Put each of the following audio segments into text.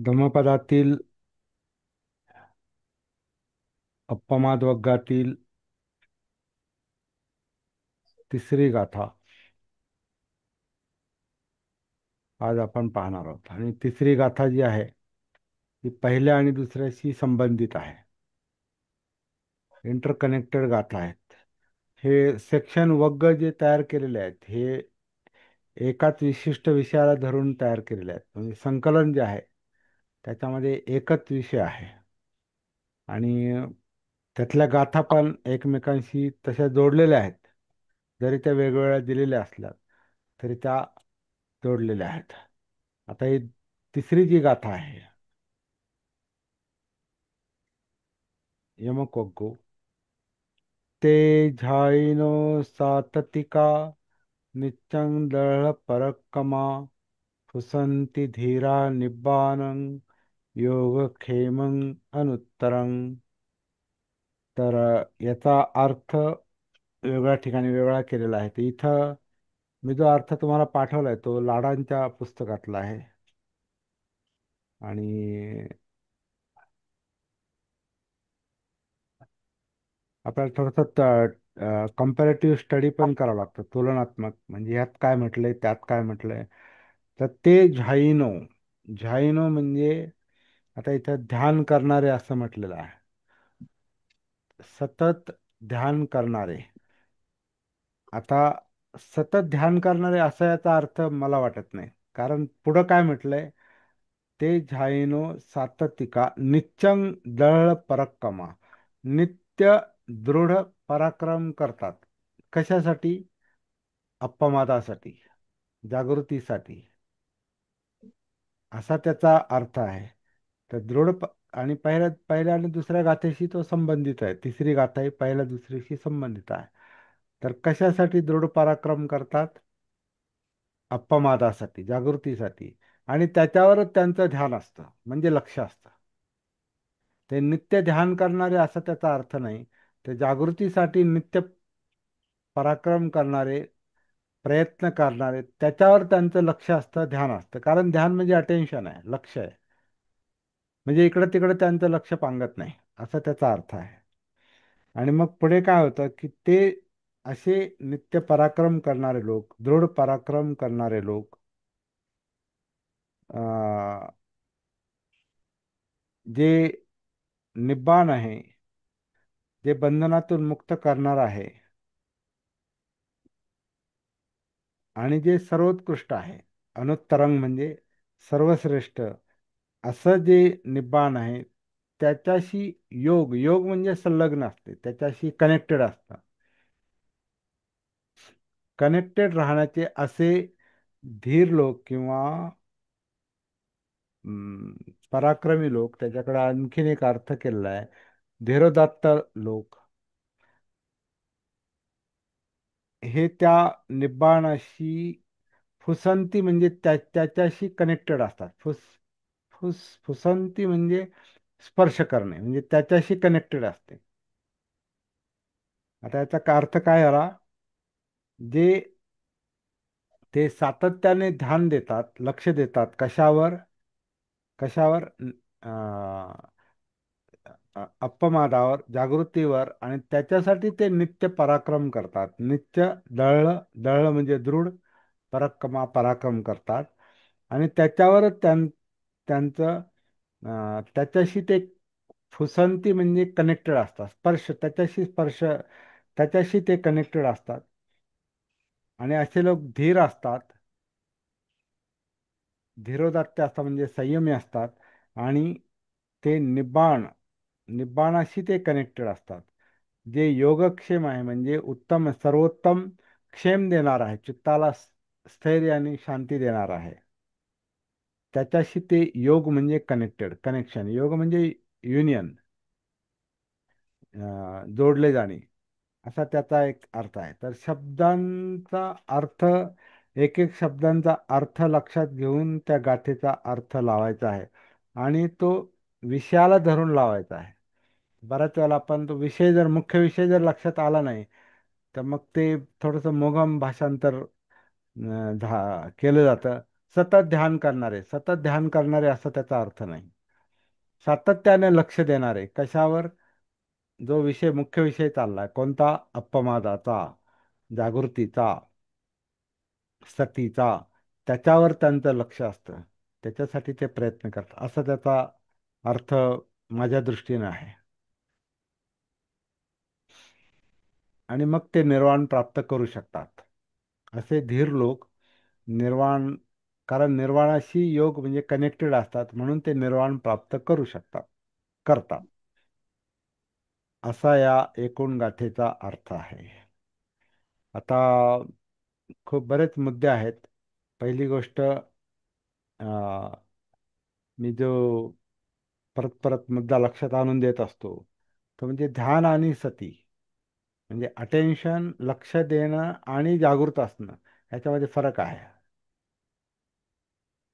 धम्मपदातील अप्पमाद वर्गातील तिसरी गाथा आज आपण पाहणार आहोत. आणि तिसरी गाथा जी आहे ती पहिल्या आणि दुसऱ्याशी संबंधित आहे. इंटरकनेक्टेड गाथा आहेत. हे सेक्शन वग्ग जे तयार केलेले आहेत हे एकाच विशिष्ट विषयाला धरून तयार केलेले आहेत. म्हणजे संकलन जे आहे त्याच्यामध्ये एकच विषय आहे आणि त्यातल्या गाथा पण एकमेकांशी तशा जोडलेल्या आहेत. जरी त्या वेगवेगळ्या दिलेल्या असल्या तरी त्या जोडलेल्या आहेत. आता ही तिसरी जी गाथा आहे, यमकोग्गू, ते झाईनो साततिका नित्यं दळ परक्कमा फुसंती धीरा निब्बानं योगक्षेमं अनुत्तरं. तर याचा अर्थ वेगळ्या ठिकाणी वेगळा केलेला आहे. तर इथं मी जो अर्थ तुम्हाला पाठवलाय तो लाडांच्या पुस्तकातला आहे. आणि आपल्याला थोडंसं कम्पॅरेटिव्ह स्टडी पण करावं लागतं, तुलनात्मक. म्हणजे ह्यात काय म्हटलंय त्यात काय म्हटलंय. तर ते झाईनो, झाईनो म्हणजे आता इथं ध्यान करणारे असं म्हटलेलं आहे. सतत ध्यान करणारे. आता सतत ध्यान करणारे असा याचा अर्थ मला वाटत नाही. कारण पुढं काय म्हटलंय, ते झाईनो साततिका नित्यं दळ पराक्रमा, नित्य दृढ पराक्रम करतात. कशासाठी? अपमादासाठी, जागृतीसाठी, असा त्याचा अर्थ आहे. तर आणि पहिल्या पहिल्या आणि दुसऱ्या गाथेशी तो संबंधित आहे. तिसरी गाथा ही पहिल्या दुसरीशी संबंधित आहे. तर कशासाठी दृढ पराक्रम करतात? अपमादासाठी, जागृतीसाठी. आणि त्याच्यावरच त्यांचं ध्यान असतं, म्हणजे लक्ष असतं. ते नित्य ध्यान करणारे असा त्याचा अर्थ नाही. ते जागृतीसाठी नित्य पराक्रम करणारे, प्रयत्न करणारे, त्याच्यावर त्यांचं लक्ष असतं, ध्यान असतं. कारण ध्यान म्हणजे अटेन्शन आहे, लक्ष आहे. म्हणजे इकडं तिकडं त्यांचं लक्ष पांगत नाही, असा त्याचा अर्थ आहे. आणि मग पुढे काय होतं की ते असे नित्य पराक्रम करणारे लोक, दृढ पराक्रम करणारे लोक, जे निब्बाण आहे, जे बंधनातून मुक्त करणार आहे, आणि जे सर्वोत्कृष्ट आहे, अनुत्तरंग म्हणजे सर्वश्रेष्ठ, असं जे निब्बाण आहे त्याच्याशी योग, योग म्हणजे संलग्न असते, त्याच्याशी कनेक्टेड असतं. कनेक्टेड राहण्याचे असे धीर लोक किंवा पराक्रमी लोक, त्याच्याकडे आणखीन एक अर्थ केलेला आहे, धीरोदात्त लोक, हे त्या निब्बाणाशी फुसंती म्हणजे त्याच्याशी कनेक्टेड असतात. फुसंती म्हणजे स्पर्श करणे, म्हणजे त्याच्याशी कनेक्टेड असते. आता याचा अर्थ काय झाला? जे ते सातत्याने ध्यान देतात, लक्ष देतात कशावर? कशावर? अपमादावर, जागृतीवर. आणि त्याच्यासाठी ते नित्य पराक्रम करतात. नित्य दळ, दळ म्हणजे दृढ, पराक्रम, पराक्रम करतात. आणि त्याच्यावरच त्यांचं त्याच्याशी ते फुसंती म्हणजे कनेक्टेड असतात, स्पर्श, त्याच्याशी ते कनेक्टेड असतात. आणि असे लोक धीर असतात, धीरोदात्त असतात म्हणजे संयमी असतात. आणि ते निब्बाणाशी ते कनेक्टेड असतात. जे योगक्षेम आहे म्हणजे उत्तम, सर्वोत्तम क्षेम देणार आहे, चित्ताला स्थैर्य आणि शांती देणार आहे, त्याच्याशी ते योग म्हणजे कनेक्टेड, कनेक्शन. योग म्हणजे युनियन, जोडले जाणे, असा त्याचा एक अर्थ आहे. तर शब्दांचा अर्थ, एक एक शब्दांचा अर्थ लक्षात घेऊन त्या गाथेचा अर्थ लावायचा आहे. आणि तो विषयाला धरून लावायचा आहे. बऱ्याच वेळेला आपण तो विषय जर, मुख्य विषय जर लक्षात आला नाही तर मग ते थोडंसं मोगम भाषांतर केलं जातं. सतत ध्यान करणारे असा त्याचा अर्थ नाही. सातत्याने लक्ष देणारे कशावर? जो विषय, मुख्य विषय चाललाय कोणता? अप्पमादाचा, जागृतीचा, सतीचा, त्याच्यावर त्यांचं लक्ष असतं. त्याच्यासाठी ते प्रयत्न करतात, असा त्याचा अर्थ माझ्या दृष्टीने आहे. आणि मग ते निर्वाण प्राप्त करू शकतात. असे धीर लोक निर्वाण, कारण निर्वाणाशी योग म्हणजे कनेक्टेड असतात, म्हणून ते निर्वाण प्राप्त करू शकतात, करतात. असा या एकूण गाथेचा अर्थ आहे. आता खूप बरेच मुद्दे आहेत. पहिली गोष्ट, अं, मी जो परत परत मुद्दा लक्षात आणून देत असतो तो म्हणजे ध्यान आणि सती, म्हणजे अटेन्शन, लक्ष देणं आणि जागृत असणं, ह्याच्यामध्ये फरक आहे.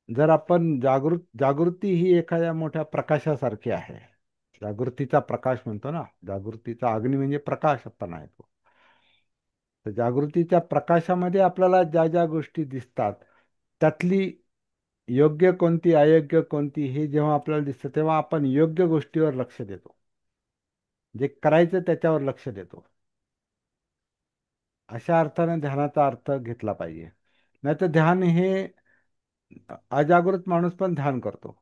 जर आपण जागृती ही एखाद्या मोठ्या प्रकाशासारखी आहे. जागृतीचा प्रकाश म्हणतो ना, जागृतीचा अग्नी म्हणजे प्रकाश पण आहे तो. तर जागृतीच्या प्रकाशामध्ये आपल्याला ज्या ज्या गोष्टी दिसतात, त्यातली योग्य कोणती, अयोग्य कोणती, हे जेव्हा आपल्याला दिसतं तेव्हा आपण योग्य गोष्टीवर लक्ष देतो, जे करायचं त्याच्यावर लक्ष देतो. अशा अर्थाने ध्यानाचा अर्थ घेतला पाहिजे. नाही तर ध्यान हे, अजागृत माणूस पण ध्यान करतो,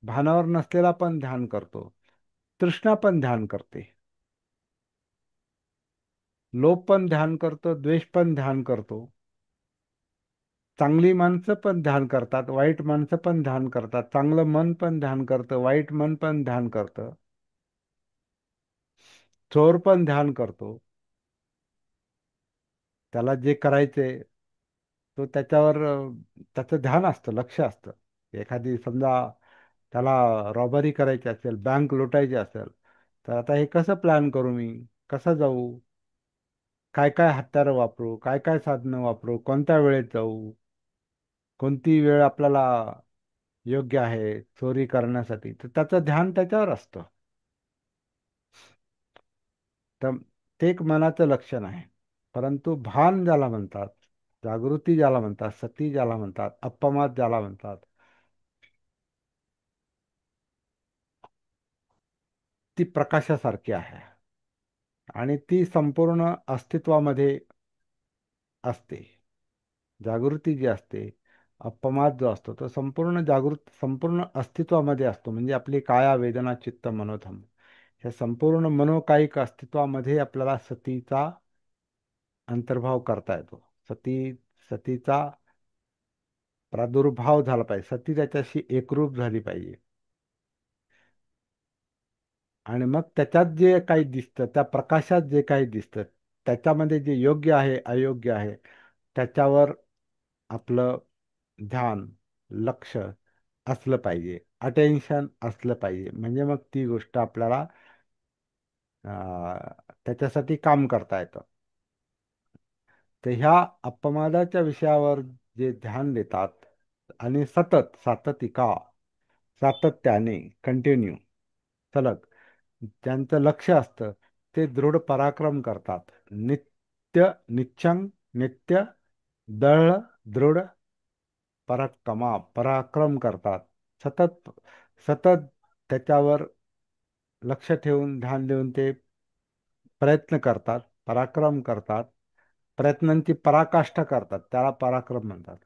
भानावर नसलेला पण ध्यान करतो, तृष्णा पण ध्यान करते, लोभ पण ध्यान करतो, द्वेष पण ध्यान करतो, चांगली माणसं पण ध्यान करतात, वाईट माणसं पण ध्यान करतात, चांगलं मन पण ध्यान करतं, वाईट मन पण ध्यान करतं, चोर पण ध्यान करतो. त्याला जे करायचंय तो त्याच्यावर त्याचं ध्यान असतं, लक्ष असतं. एखादी समजा त्याला रॉबरी करायची असेल, बँक लुटायची असेल, तर आता हे कसं प्लॅन करू मी, कसं जाऊ, काय काय हत्यारं वापरू, काय काय साधनं वापरू, कोणत्या वेळेत जाऊ, कोणती वेळ आपल्याला योग्य आहे चोरी करण्यासाठी, तर त्याचं ध्यान त्याच्यावर असतं. तर ते एक मनाचं लक्षण आहे. परंतु भान ज्याला म्हणतात, जागृती ज्याला म्हणतात, सती ज्याला म्हणतात, अप्पमाद ज्याला म्हणतात, ती प्रकाशासारखी आहे आणि ती संपूर्ण अस्तित्वामध्ये असते. जागृती जी असते, अप्पमाद जो असतो तो संपूर्ण अस्तित्वामध्ये असतो. म्हणजे आपली काया, वेदना, चित्त, मनोधम, या संपूर्ण मनोकायिक अस्तित्वामध्ये आपल्याला सतीचा अंतर्भाव करता येतो. सती सतीचा प्रादुर्भाव झाला पाहिजे, सती त्याच्याशी एकरूप झाली पाहिजे. आणि मग त्याच्यात जे काही दिसतं, त्या प्रकाशात जे काही दिसतं, त्याच्यामध्ये जे योग्य आहे, अयोग्य आहे, त्याच्यावर आपलं ध्यान, लक्ष असलं पाहिजे, अटेन्शन असलं पाहिजे. म्हणजे मग ती गोष्ट आपल्याला त्याच्यासाठी काम करता येतं. तर ह्या अपमादाच्या विषयावर जे ध्यान देतात आणि सतत, साततिका, सातत्याने, कंटिन्यू, सलग ज्यांचं लक्ष असतं, ते दृढ पराक्रम करतात. नित्यं नित्य दृढ दृढ पराक्रम करतात. सतत सतत त्याच्यावर लक्ष ठेवून, ध्यान देऊन ते प्रयत्न करतात, पराक्रम करतात, प्रयत्नांची पराकाष्ठा करतात, त्याला पराक्रम म्हणतात.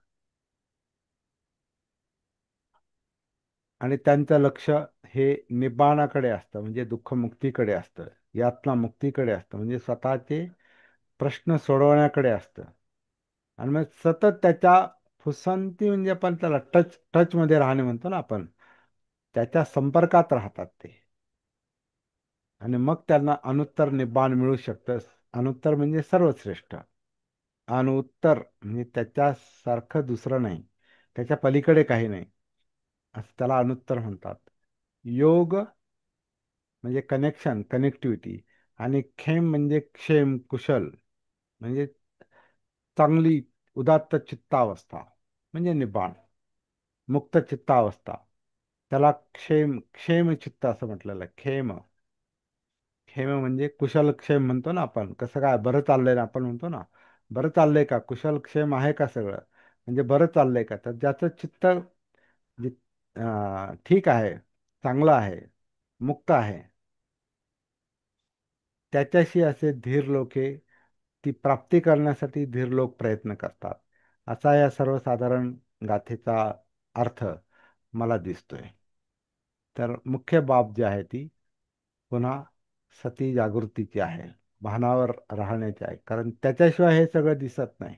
आणि त्यांचं लक्ष हे निब्बाणाकडे असतं, म्हणजे दुःखमुक्तीकडे असतं, यातनामुक्तीकडे असतं, म्हणजे स्वतःचे प्रश्न सोडवण्याकडे असतं. आणि मग सतत त्याच्या फुसंती, म्हणजे आपण त्याला टच मध्ये राहणे म्हणतो ना आपण, त्याच्या संपर्कात राहतात ते. आणि मग त्यांना अनुत्तर निब्बाण मिळू शकतं. अनुत्तर म्हणजे सर्वश्रेष्ठ. अनुत्तर म्हणजे त्याच्यासारखं दुसरं नाही, त्याच्या पलीकडे काही नाही, असं त्याला अनुत्तर म्हणतात. योग म्हणजे कनेक्शन, कनेक्टिव्हिटी. आणि क्षेम म्हणजे क्षेम, कुशल, म्हणजे चांगली उदात्त चित्तावस्था, म्हणजे निब्बाण, मुक्त चित्तावस्था. त्याला क्षेम चित्त असं म्हटलेलं आहे. क्षेम म्हणजे कुशल क्षेम म्हणतो ना आपण, कसं काय बरं चाललंय ना आपण म्हणतो ना, बरं चाललंय का, कुशल क्षेम आहे का सगळं. म्हणजे बरं चाललंय का, तर ज्याचं चित्त जी ठीक आहे, चांगलं आहे, मुक्त आहे, त्याच्याशी असे धीर लोके ती प्राप्ती करण्यासाठी धीर लोक प्रयत्न करतात, असा या सर्वसाधारण गाथेचा अर्थ मला दिसतोय. तर मुख्य बाब जी आहे ती पुन्हा सती जागृतीची आहे, भानावर राहण्याची आहे. कारण त्याच्याशिवाय हे सगळं दिसत नाही.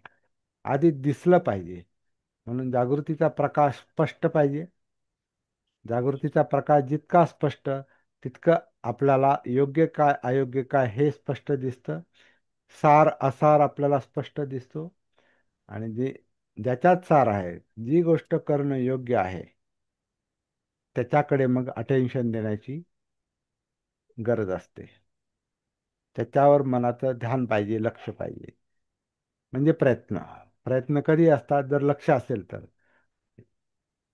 आधी दिसलं पाहिजे, म्हणून जागृतीचा प्रकाश स्पष्ट पाहिजे. जागृतीचा प्रकाश जितका स्पष्ट, तितकं आपल्याला योग्य काय अयोग्य काय हे स्पष्ट दिसतं. सार असार आपल्याला स्पष्ट दिसतो. आणि ज्याच्यात सार आहे, जी गोष्ट करणं योग्य आहे, त्याच्याकडे मग अटेन्शन देण्याची गरज असते. त्याच्यावर मनाचं ध्यान पाहिजे, लक्ष पाहिजे. म्हणजे प्रयत्न. प्रयत्न कधी असतात, जर लक्ष असेल तर.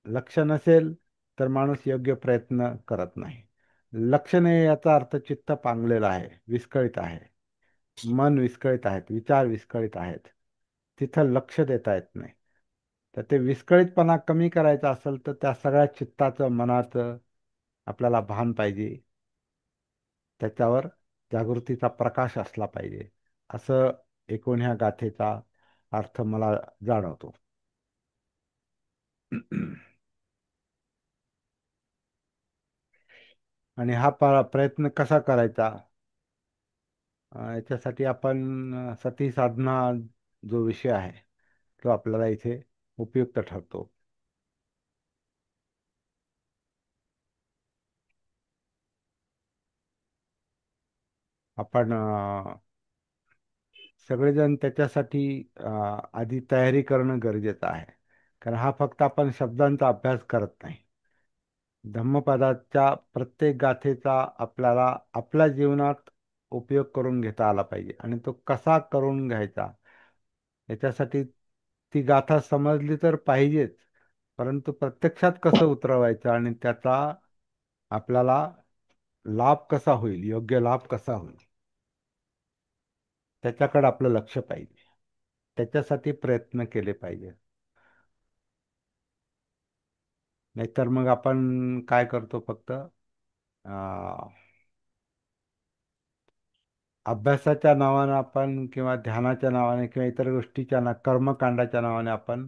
लक्ष नसेल तर माणूस योग्य प्रयत्न करत नाही. लक्ष नाही याचा अर्थ चित्त पांगलेलं आहे, विस्कळीत आहे. मन विस्कळीत आहेत, विचार विस्कळीत आहेत. तिथं लक्ष देता येत नाही. तर ते विस्कळीतपणा कमी करायचा असेल तर त्या सगळ्या चित्ताचं, मनाचं आपल्याला भान पाहिजे. त्याच्यावर जागृतीचा प्रकाश असला पाहिजे, असं एकूण ह्या गाथेचा अर्थ मला जाणवतो. आणि हा प्रयत्न कसा करायचा, याच्यासाठी आपण सती साधना जो विषय आहे तो आपल्याला इथे उपयुक्त ठरतो. आपण सगळेजण त्याच्यासाठी आधी तयारी करणं गरजेचं आहे. कारण हा फक्त आपण शब्दांचा अभ्यास करत नाही. धम्मपदाच्या प्रत्येक गाथेचा आपल्याला आपल्या जीवनात उपयोग करून घेता आला पाहिजे. आणि तो कसा करून घ्यायचा, याच्यासाठी ती गाथा समजली तर पाहिजेच, परंतु प्रत्यक्षात कसं उतरवायचं आणि त्याचा आपल्याला लाभ कसा होईल, योग्य लाभ कसा होईल, त्याच्याकडे आपलं लक्ष पाहिजे. त्याच्यासाठी प्रयत्न केले पाहिजे. नाहीतर मग आपण काय करतो, फक्त अभ्यासाच्या नावानं आपण, किंवा ध्यानाच्या नावाने, किंवा इतर गोष्टीच्या कर्मकांडाच्या नावाने आपण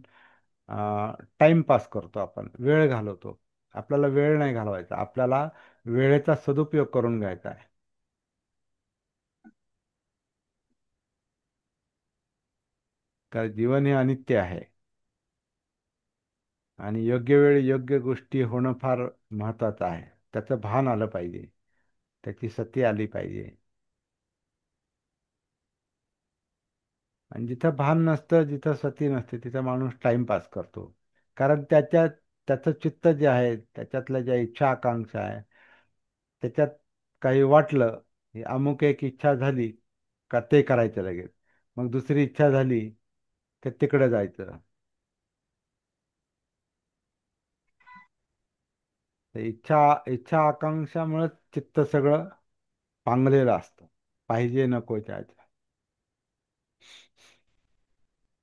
टाइमपास करतो, आपण वेळ घालवतो. आपल्याला वेळ नाही घालवायचा, आपल्याला वेळेचा सदुपयोग करून घ्यायचा आहे. कारण जीवन हे अनित्य आहे. आणि योग्य वेळी योग्य गोष्टी होणं फार महत्वाचं आहे. त्याचं भान आलं पाहिजे, त्याची सती आली पाहिजे. आणि जिथं भान नसतं, जिथं सती नसते, तिथं माणूस टाइमपास करतो. कारण त्याचं चित्त जे आहे, त्याच्यातल्या ज्या इच्छा आकांक्षा आहे, त्याच्यात काही वाटलं, ही अमुक एक इच्छा झाली का ते करायचं लगेच. मग दुसरी इच्छा झाली का तिकडे जायचं. ते इच्छा इच्छा आकांक्षामुळे चित्त सगळं पांगलेलं असतं, पाहिजे नकोच्या.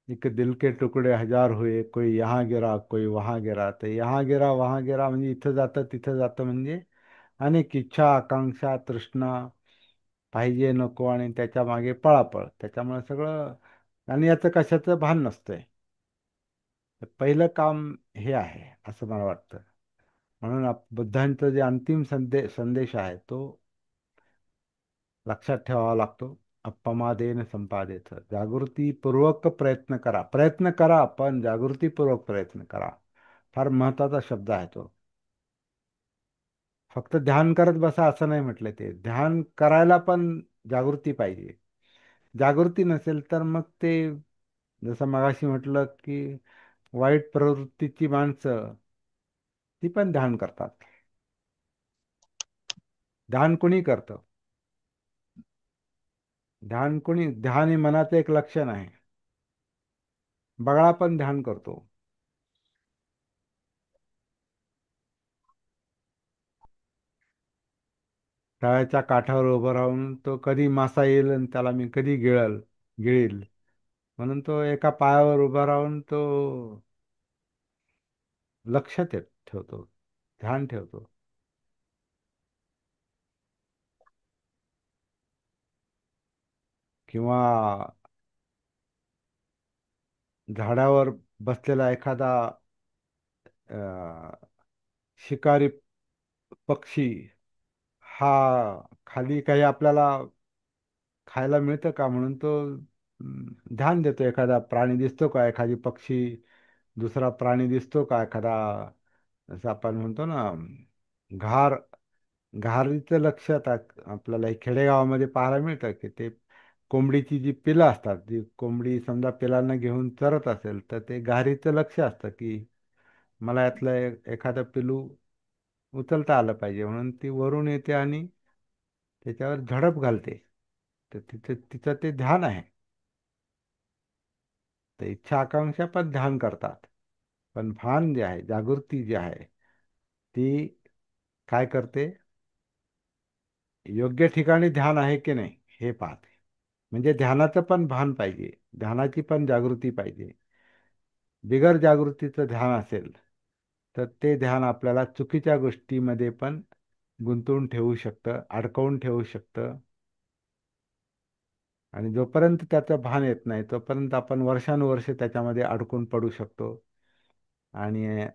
एक दिल के टुकड़े हजार हुए, कोई यहाँ गिरा कोई वहाँ गिरा. तर यहाँ गिरा वहाँ गिरा म्हणजे इथं जातं तिथं जातं, म्हणजे अनेक इच्छा आकांक्षा तृष्णा, पाहिजे नको आणि त्याच्या मागे पळापळ, त्याच्यामुळे सगळं. आणि याचं कशाचं भान नसतंय. तर पहिलं काम हे आहे असं मला वाटतं. म्हणून बुद्धांचं जे अंतिम संदेश आहे तो लक्षात ठेवावा लागतो. अप्पमादेन संपादेत, जागृतीपूर्वक प्रयत्न करा. प्रयत्न करा, पण जागृतीपूर्वक प्रयत्न करा. फार महत्वाचा शब्द आहे तो. फक्त ध्यान करत बसा असं नाही म्हटलं. ते ध्यान करायला पण जागृती पाहिजे. जागृती नसेल तर मग ते, जसं मगाशी म्हटलं की, वाईट प्रवृत्तीची माणसं ती पण ध्यान करतात. ध्यान कोणी करतं? ध्यान हे मनाचं एक लक्षण आहे. बगळा पण ध्यान करतो. तळ्याच्या काठावर उभं राहून तो कधी मासा येईल आणि त्याला मी कधी गिळील. म्हणून तो एका पायावर उभा राहून तो लक्ष ठेवतो, ध्यान ठेवतो. किंवा झाडावर बसलेला एखादा अ, शिकारी पक्षी हा खाली काही आपल्याला खायला मिळतं का म्हणून तो ध्यान देतो. एखादा प्राणी दिसतो का, एखादी पक्षी, दुसरा प्राणी दिसतो का एखादा, जसं आपण म्हणतो ना घार, घारीचं लक्ष आता आपल्याला हे खेडेगावामध्ये पाहायला मिळतं की ते कोंबडीची जी पिलं असतात, जी कोंबडी समजा पिलांना घेऊन चरत असेल तर ते घारीचं लक्ष असतं की मला यातलं एखादं पिलू उचलता आलं पाहिजे, म्हणून ती वरून येते आणि त्याच्यावर झडप घालते. तर तिथे तिचं ते ध्यान आहे. तर इच्छा आकांक्षा पण ध्यान करतात. पण भान जे आहे, जागृती जी आहे, ती काय करते, योग्य ठिकाणी ध्यान आहे की नाही हे पाहते. म्हणजे ध्यानाचं पण भान पाहिजे, ध्यानाची पण जागृती पाहिजे. बिगर जागृतीचं ध्यान असेल तर ते ध्यान आपल्याला चुकीच्या गोष्टीमध्ये पण गुंतवून ठेवू शकतं, अडकवून ठेवू शकतं. आणि जोपर्यंत त्याचं भान येत नाही तोपर्यंत आपण वर्षानुवर्षे त्याच्यामध्ये अडकून पडू शकतो. आणि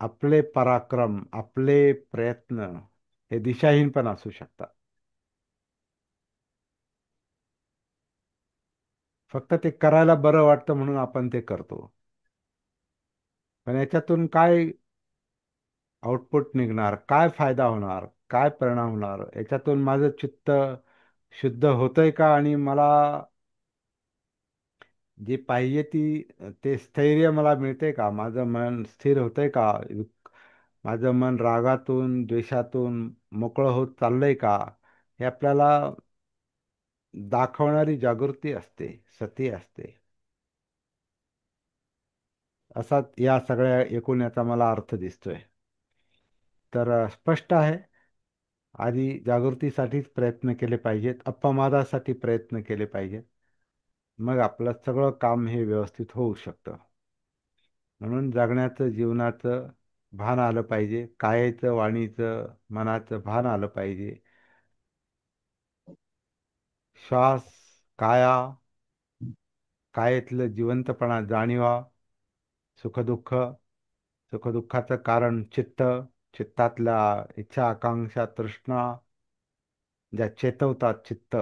आपले पराक्रम, आपले प्रयत्न हे दिशाहीन पण असू शकतात. फक्त ते करायला बरं वाटतं म्हणून आपण ते करतो. पण याच्यातून काय आउटपुट निघणार, काय फायदा होणार, काय परिणाम होणार, याच्यातून माझं चित्त शुद्ध होतंय का, आणि मला जी पाहिजे ती ते स्थैर्य मला मिळते का, माझं मन स्थिर होतंय का, माझं मन रागातून द्वेषातून मोकळं होत चाललंय का, हे आपल्याला दाखवणारी जागृती असते, सती असते. असा या सगळ्या एकूण याचा मला अर्थ दिसतोय. तर स्पष्ट आहे, आधी जागृतीसाठीच प्रयत्न केले पाहिजेत, अपमादासाठी प्रयत्न केले पाहिजेत. मग आपलं सगळं काम हे व्यवस्थित होऊ शकतं. म्हणून जगण्याचं, जीवनाचं भान आलं पाहिजे, कायेचं, वाणीचं, मनाचं भान आलं पाहिजे. श्वास, काया, कायेतलं जिवंतपणा जाणीवा, सुखदुःख, सुखदुःखाचं कारण चित्त, चित्तातल्या इच्छा आकांक्षा तृष्णा ज्या चेतवतात, चित्त,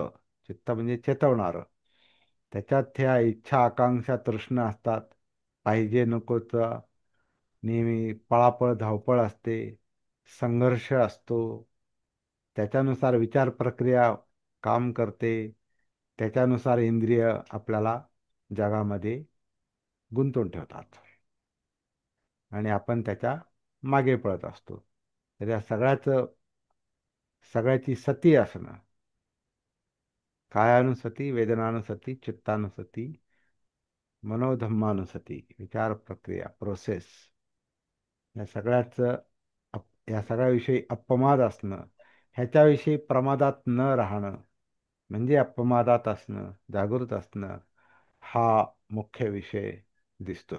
चित्त म्हणजे चेतवणार, त्याच्यात ह्या इच्छा आकांक्षा तृष्णा असतात. पाहिजे नकोचा नेहमी पळापळ धावपळ असते, संघर्ष असतो. त्याच्यानुसार विचार प्रक्रिया काम करते, त्याच्यानुसार इंद्रिय आपल्याला जगामध्ये गुंतवून ठेवतात आणि आपण त्याच्या मागे पळत असतो. तर या सगळ्याची सती असणं, कायानुसती, वेदनानुसती, चित्तानुसती, मनोधम्मानुसती, विचार प्रक्रिया, प्रोसेस, या या सगळ्याविषयी अपमाद असणं, ह्याच्याविषयी प्रमादात न राहणं, म्हणजे अपमादात असणं, जागृत असणं, हा मुख्य विषय दिसतो.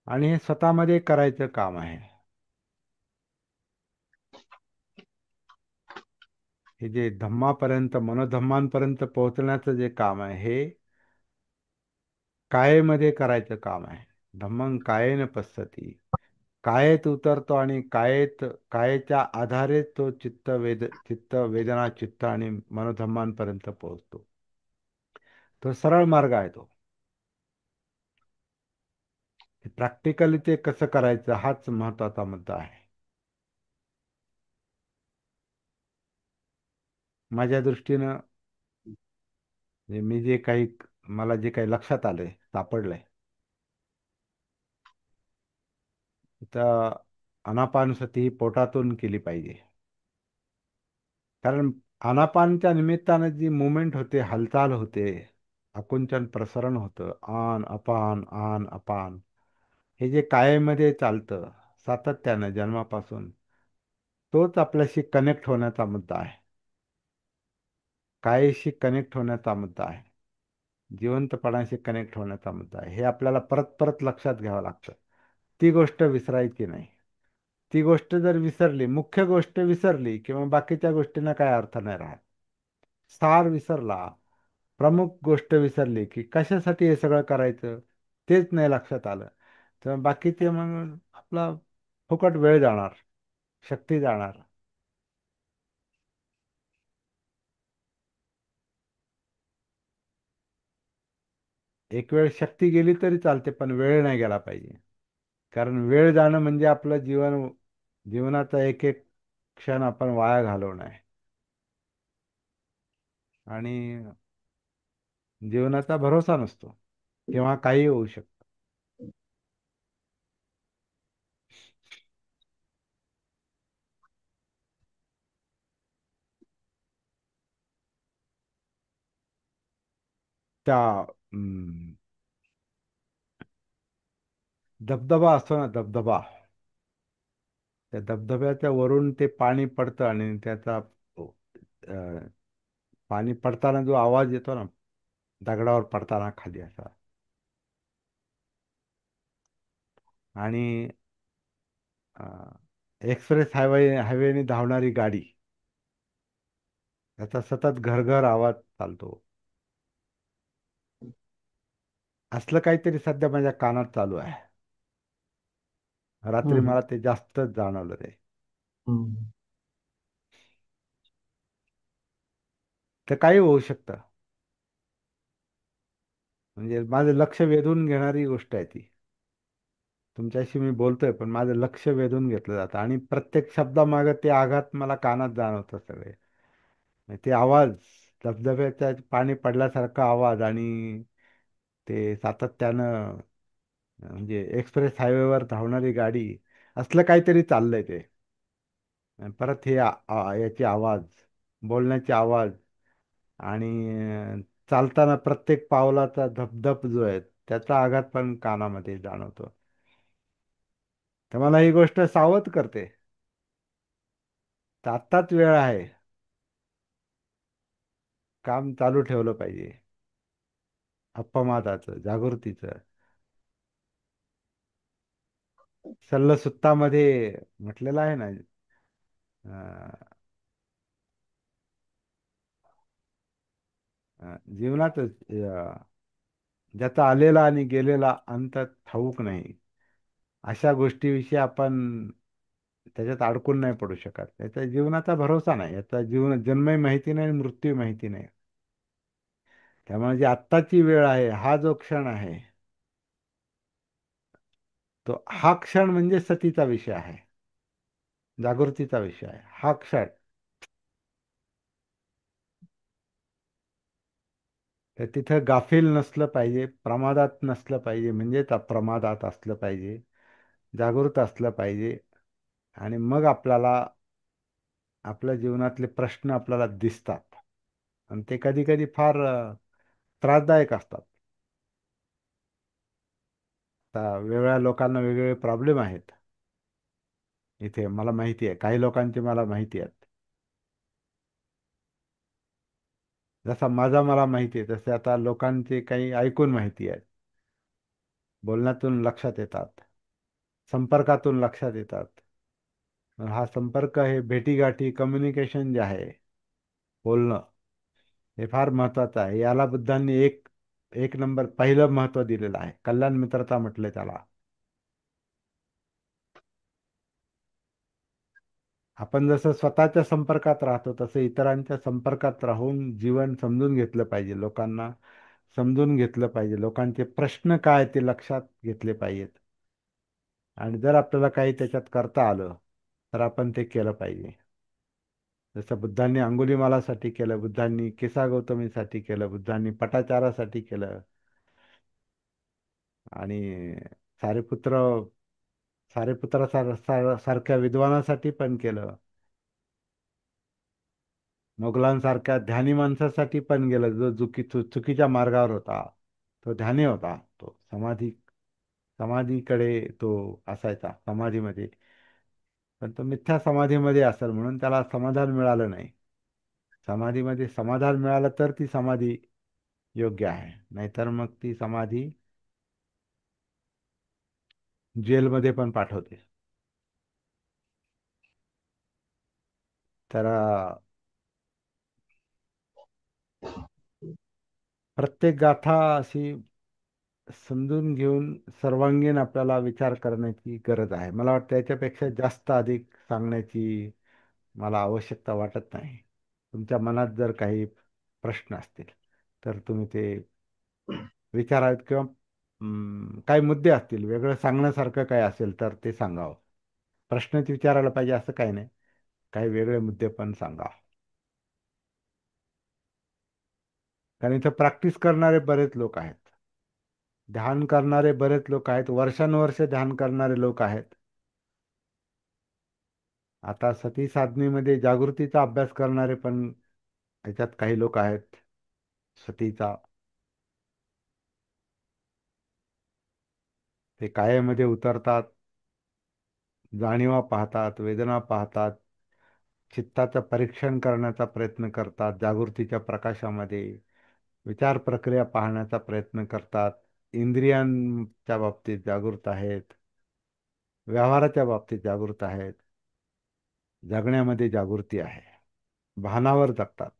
आणि हे स्वतःमध्ये करायचं काम आहे. हे जे धम्मापर्यंत, मनोधम्मांपर्यंत पोहोचण्याचं जे काम आहे, हे कायेमध्ये करायचं काम आहे. धम्मं कायेन पश्यति, कायेत उतरतो आणि कायेच्या आधारे तो चित्त, वेदना, चित्त आणि मनोधम्मांपर्यंत पोहोचतो. तो सरळ मार्ग आहे तो. प्रॅक्टिकली ते कसं करायचं हाच महत्वाचा मुद्दा आहे. माझ्या दृष्टीनं म्हणजे मला जे काही लक्षात आलंय, सापडलंय, तर आनापानसती ही पोटातून केली पाहिजे. कारण आनापानच्या निमित्तानं जी मुवमेंट होते, हालचाल होते, आकुंचन प्रसरण होतं, आन अपान, हे जे कायेमध्ये चालतं सातत्यानं जन्मापासून, तोच आपल्याशी कनेक्ट होण्याचा मुद्दा आहे. कायशी कनेक्ट होण्याचा मुद्दा आहे. जिवंतपणाशी कनेक्ट होण्याचा मुद्दा आहे. हे आपल्याला परत परत लक्षात घ्यावं लागतं. ती गोष्ट विसरायची नाही. ती गोष्ट जर विसरली, मुख्य गोष्ट विसरली किंवा बाकीच्या गोष्टींना काय अर्थ नाही राहत. सार विसरला, प्रमुख गोष्ट विसरली की कशासाठी हे सगळं करायचं तेच नाही लक्षात आलं, तर बाकीचे मग आपला फुकट वेळ जाणार, शक्ती जाणार. एक वेळ शक्ती गेली तरी चालते पण वेळ नाही गेला पाहिजे. कारण वेळ जाणं म्हणजे आपलं जीवनाचा एक एक क्षण आपण वाया घालवणं आहे. आणि जीवनाचा भरोसा नसतो, केव्हा काही होऊ शकतं. त्या धबधबा असतो ना, धबधबा, त्या धबधब्याच्या वरून ते पाणी पडतं आणि त्याचा अ, पाणी पडताना जो आवाज येतो ना, दगडावर पडताना खाली असा, आणि एक्सप्रेस हायवेने धावणारी गाडी, त्याचा सतत घरघर आवाज चालतो. असलं काहीतरी सध्या माझ्या कानात चालू आहे. रात्री हम्म. मला ते जास्तच जाणवलं ते. हम्म. ते काही होऊ शकतं. म्हणजे माझं लक्ष वेधून घेणारी गोष्ट आहे ती. तुमच्याशी मी बोलतोय पण माझं लक्ष वेधून घेतलं जातं आणि प्रत्येक शब्दामागं ते आघात मला कानात जाणवतं सगळे. म्हणजे ते आवाज, धबधब्याच्या पाणी पडल्यासारखा आवाज, आणि ते सातत्यानं म्हणजे एक्सप्रेस हायवेवर धावणारी गाडी, असलं काहीतरी चाललंय ते. आणि परत याचे आवाज, बोलण्याचे आवाज, आणि चालताना प्रत्येक पावलाचा धपधप जो आहे त्याचा आघात पण कानामध्ये जाणवतो. तर मला ही गोष्ट सावध करते. तर आत्ताच वेळ आहे, काम चालू ठेवलं पाहिजे, अपमादाचं, जागृतीचं. सल्लसुत्तामध्ये म्हटलेलं आहे ना, अं, जीवनातच ज्याचा आलेला आणि गेलेला अंत ठाऊक नाही, अशा गोष्टीविषयी आपण त्याच्यात अडकून नाही पडू शकत. त्याच्या जीवनाचा भरोसा नाही, याचा जीवन जन्मही माहिती नाही, मृत्यू माहिती नाही. त्यामुळे जी आत्ताची वेळ आहे, हा जो क्षण आहे, तो हा क्षण म्हणजे सतीचा विषय आहे, जागृतीचा विषय आहे हा क्षण. तर तिथं गाफील नसलं पाहिजे, प्रमादात नसलं पाहिजे, म्हणजेच अप्रमादात असलं पाहिजे, जागृत असलं पाहिजे. आणि मग आपल्याला आपल्या जीवनातले प्रश्न आपल्याला दिसतात, आणि ते कधी कधी फार त्रासदायक असतात. आता वेगवेगळ्या लोकांना वेगवेगळे प्रॉब्लेम आहेत. इथे मला माहिती आहे, काही लोकांचे मला माहिती आहेत. जसा माझा मला माहिती आहे, तसे आता लोकांचे काही ऐकून माहिती आहे, बोलण्यातून लक्षात येतात, संपर्कातून लक्षात येतात. हा संपर्क, हे भेटीगाठी, कम्युनिकेशन जे आहे, बोलणं, हे फार महत्वाचं आहे. याला बुद्धांनी एक एक नंबर पहिलं महत्व दिलेलं आहे. कल्याण मित्रता म्हटलंय त्याला. आपण जसं स्वतःच्या संपर्कात राहतो तसं इतरांच्या संपर्कात राहून जीवन समजून घेतलं पाहिजे, लोकांना समजून घेतलं पाहिजे, लोकांचे प्रश्न काय ते लक्षात घेतले पाहिजेत. आणि जर आपल्याला काही त्याच्यात करता आलं तर आपण ते केलं पाहिजे. जसं बुद्धांनी अंगुलीमालासाठी केलं, बुद्धांनी किसा गौतमीसाठी केलं, बुद्धांनी पटाचारासाठी केलं, आणि सारिपुत्र सारख्या विद्वानासाठी पण केलं, मोगलांसारख्या ध्यानी माणसासाठी पण गेलं, जो चुकीच्या मार्गावर होता. तो ध्यानी होता, तो समाधीकडे तो असायचा, समाधीमध्ये. पण तो मिथ्या समाधीमध्ये असेल म्हणून त्याला समाधान मिळालं नाही. समाधीमध्ये समाधान मिळालं तर ती समाधी योग्य आहे, नाहीतर मग ती समाधी जेलमध्ये पण पाठवते. तर प्रत्येक गाथा अशी समजून घेऊन सर्वांगीण आपल्याला विचार करण्याची गरज आहे. मला वाटतं याच्यापेक्षा जास्त अधिक सांगण्याची मला आवश्यकता वाटत नाही. तुमच्या मनात जर काही प्रश्न असतील तर तुम्ही ते विचारावेत, किंवा काही मुद्दे असतील, वेगळं सांगण्यासारखं काय असेल तर ते सांगावं. प्रश्नच विचारायला पाहिजे असं काही नाही, काही वेगळे मुद्दे पण सांगा. कारण इथं प्रॅक्टिस करणारे बरेच लोक आहेत, ध्यान करणारे बरेच लोक आहेत, वर्षानुवर्ष ध्यान करणारे लोक आहेत. आता सती साधनेमध्ये जागृतीचा अभ्यास करणारे पण ह्याच्यात काही लोक आहेत. सतीचा ते कायेमध्ये उतरतात, जाणीवा पाहतात, वेदना पाहतात, चित्ताचं परीक्षण करण्याचा प्रयत्न करतात, जागृतीच्या प्रकाशामध्ये विचार प्रक्रिया पाहण्याचा प्रयत्न करतात, इंद्रियांच्या बाबतीत जागृत आहेत, व्यवहाराच्या बाबतीत जागृत आहेत, जगण्यामध्ये जागृती आहे, भानावर जगतात.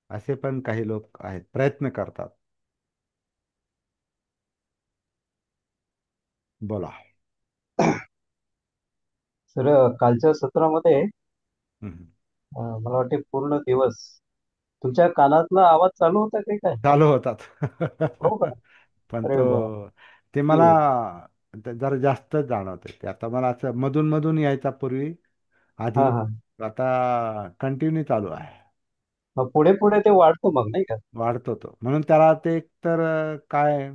असे पण काही लोक आहेत, प्रयत्न करतात. बोला. सर, कालच्या सत्रामध्ये हम्म. मला वाटते पूर्ण दिवस तुमच्या कानातला आवाज चालू होता काही काय? चालू होतात. हो का? पण अरे वा. ते मला जरा जास्त जाणवते. ते आता मला असं मधून मधून यायचा पूर्वी, हा आधी. हा. आता कंटिन्यू चालू आहे. मग पुढे पुढे ते वाढतं मग नाही का? वाढतो तो, म्हणून त्याला ते एकतर काय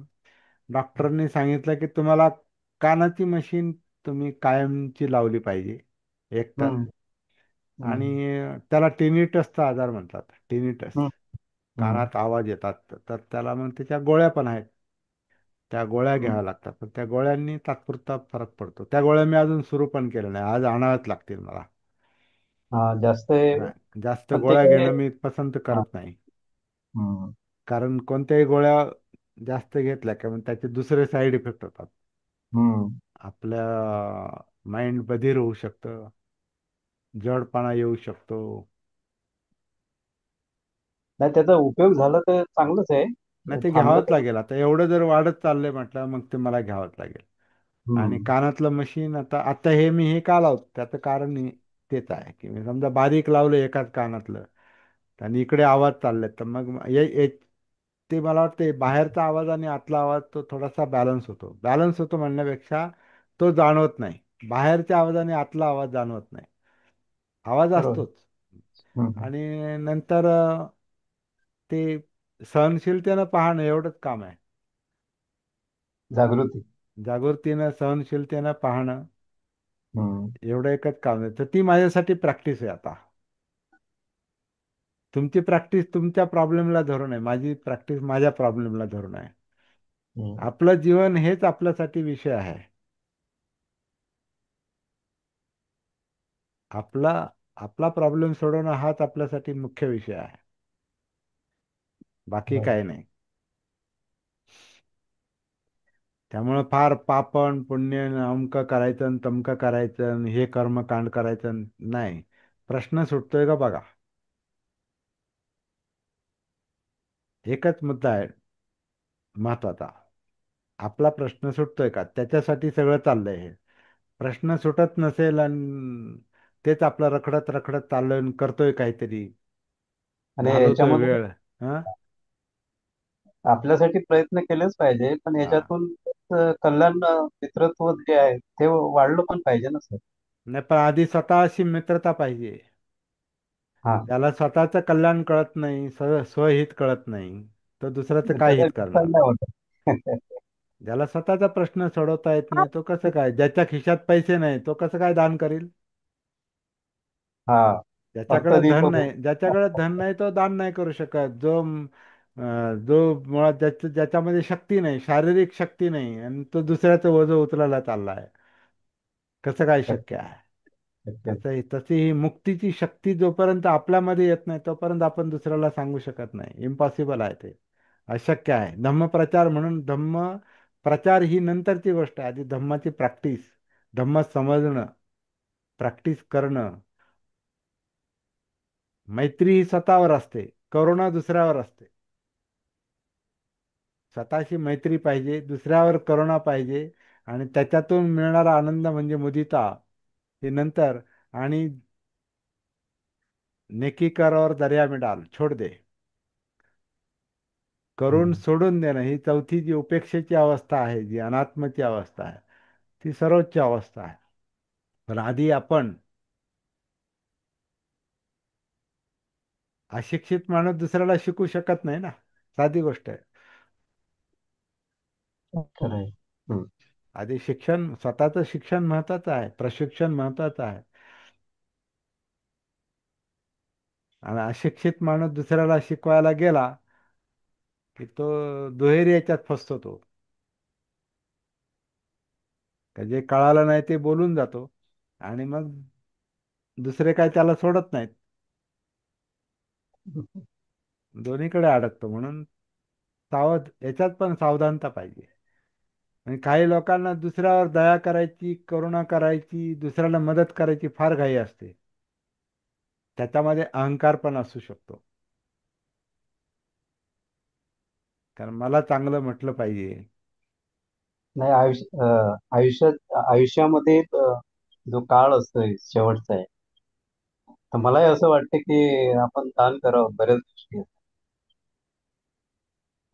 डॉक्टरनी सांगितलं की तुम्हाला कानाची मशीन तुम्ही कायमची लावली पाहिजे एकतर. हम्म आणि हम्म त्याला टिनिटसचा आजार म्हणतात, टिनिटस. हम्म हम्म. कानात आवाज येतात, तर त्याला मग त्याच्या गोळ्या पण आहेत. त्या गोळ्या हम्म. घ्याव्या लागतात, पण त्या गोळ्यांनी तात्पुरता फरक पडतो. त्या गोळ्या मी अजून सुरू पण केल्या नाही, आज आणाव्याच लागतील मला. हा, जास्त आहे. नाही, जास्त पण ते गोळ्या काय? घेणं मी पसंत हा. करत नाही. हम्म कारण कोणत्याही गोळ्या जास्त घेतल्या की मग त्याचे दुसरे साईड इफेक्ट होतात. हम्म. आपल्या माइंड बधीर होऊ शकतं, जडपणा येऊ शकतो. नाही, त्याचा उपयोग झाला तर चांगलंच आहे. नाही, ते थांबलं घ्यावंच तर. लागेल. आता एवढं जर वाढत चाललंय म्हटलं मग ते मला घ्यावंच लागेल. आणि हम्म कानातलं मशीन आता आता हे मी हे का लावतो त्याचं कारण तेच आहे की मी समजा बारीक लावलं एकाच कानातलं आणि इकडे आवाज चालले, तर मग ते मला वाटते बाहेरचा आवाज आणि आतला आवाज तो थोडासा बॅलन्स होतो. बॅलन्स होतो म्हणण्यापेक्षा तो जाणवत नाही. बाहेरच्या आवाजाने आतला आवाज जाणवत नाही. आवाज बरोबर. असतोच. हम्म. आणि नंतर ते सहनशीलतेनं पाहणं एवढंच काम आहे. जागृती. जागृतीनं सहनशीलतेनं पाहणं हम्म एवढं एकच काम आहे. तर ती माझ्यासाठी प्रॅक्टिस आहे आता. तुमची प्रॅक्टिस तुमच्या प्रॉब्लेमला धरून आहे, माझी प्रॅक्टिस माझ्या प्रॉब्लेमला धरून आहे. हम्म. आपलं जीवन हेच आपल्यासाठी विषय आहे. आपला आपला प्रॉब्लेम सोडवणं हाच आपल्यासाठी मुख्य विषय आहे, बाकी बरं. काही नाही. त्यामुळं फार पापण पुण्य न अमकं करायचं न तमकं करायचं न हे कर्मकांड करायचं नाही. प्रश्न सुटतोय का बघा. एकच मुद्दा आहे महत्वाचा. आपला प्रश्न सुटतोय का, त्याच्यासाठी सगळं चाललंय हे. प्रश्न सुटत नसेल आणि तेच आपलं रखडत रखडत चाललंय आणि करतोय काहीतरी, आणि घालवतोय याच्यामध्ये वेळ. हा. आपल्यासाठी प्रयत्न केलेच पाहिजे, पण हा. याच्यातून कल्याण, मित्रत्व जे आहे ते वाढलं पण पाहिजे ना सर. नाही, पण आधी स्वतःशी मित्रता पाहिजे. हा. ज्याला स्वतःचं कल्याण कळत नाही, स्वहित कळत नाही, तो दुसऱ्याचं काय त्याचा हित विचार करणार. नाही वाटत. ज्याला स्वतःचा प्रश्न सोडवता येत नाही तो कसं काय, ज्याच्या खिशात पैसे नाही तो कसं काय दान करील. हा. फक्त दीपक. ज्याच्याकडे धन नाही तो दान नाही करू शकत. जो मुळात ज्याच्यामध्ये शक्ती नाही, शारीरिक शक्ती नाही, आणि तो दुसऱ्याचं ओझं उचलायला चाललाय, कसं काय शक्य आहे. शक्य. तशी ही मुक्तीची शक्ती जोपर्यंत आपल्यामध्ये येत नाही तोपर्यंत आपण दुसऱ्याला सांगू शकत नाही. इम्पॉसिबल आहे ते, अशक्य आहे. धम्मप्रचार म्हणून धम्म प्रचार ही नंतरची गोष्ट आहे. आधी धम्माची प्रॅक्टिस, धम्म समजणं, प्रॅक्टिस करणं. मैत्री ही स्वतःवर असते, करुणा दुसऱ्यावर असते. स्वतःशी मैत्री पाहिजे, दुसऱ्यावर करुणा पाहिजे, आणि त्याच्यातून मिळणारा आनंद म्हणजे मुदिता हे नंतर. आणि नेकी कर और दर्या में डाल, छोड दे. करून हम्म. सोडून देणं ही चौथी जी उपेक्षेची अवस्था आहे, जी अनात्माची अवस्था आहे, ती सर्वोच्च अवस्था आहे. पण आधी आपण, अशिक्षित माणूस दुसऱ्याला शिकू शकत नाही ना, साधी गोष्ट आहे. खरं आहे. हम्म. आधी शिक्षण, स्वतःचं शिक्षण महत्वाचं आहे, प्रशिक्षण महत्वाचं आहे. आणि अशिक्षित माणूस दुसऱ्याला शिकवायला गेला की तो दुहेरी याच्यात फसतो तो. का जे कळालं नाही ते बोलून जातो, आणि मग दुसरे काय त्याला सोडत नाहीत. दोन्हीकडे अडकतो. म्हणून सावध, याच्यात पण सावधानता पाहिजे. आणि काही लोकांना दुसऱ्यावर दया करायची, करुणा करायची, दुसऱ्याला मदत करायची फार घाई असते. त्याच्यामध्ये अहंकार पण असू शकतो. कारण मला चांगलं म्हटलं पाहिजे. नाही, आयुष्यामध्ये जो काळ असतोय शेवटचा आहे, तर मलाही असं वाटतं की आपण दान करावं बऱ्याच गोष्टी आहेत.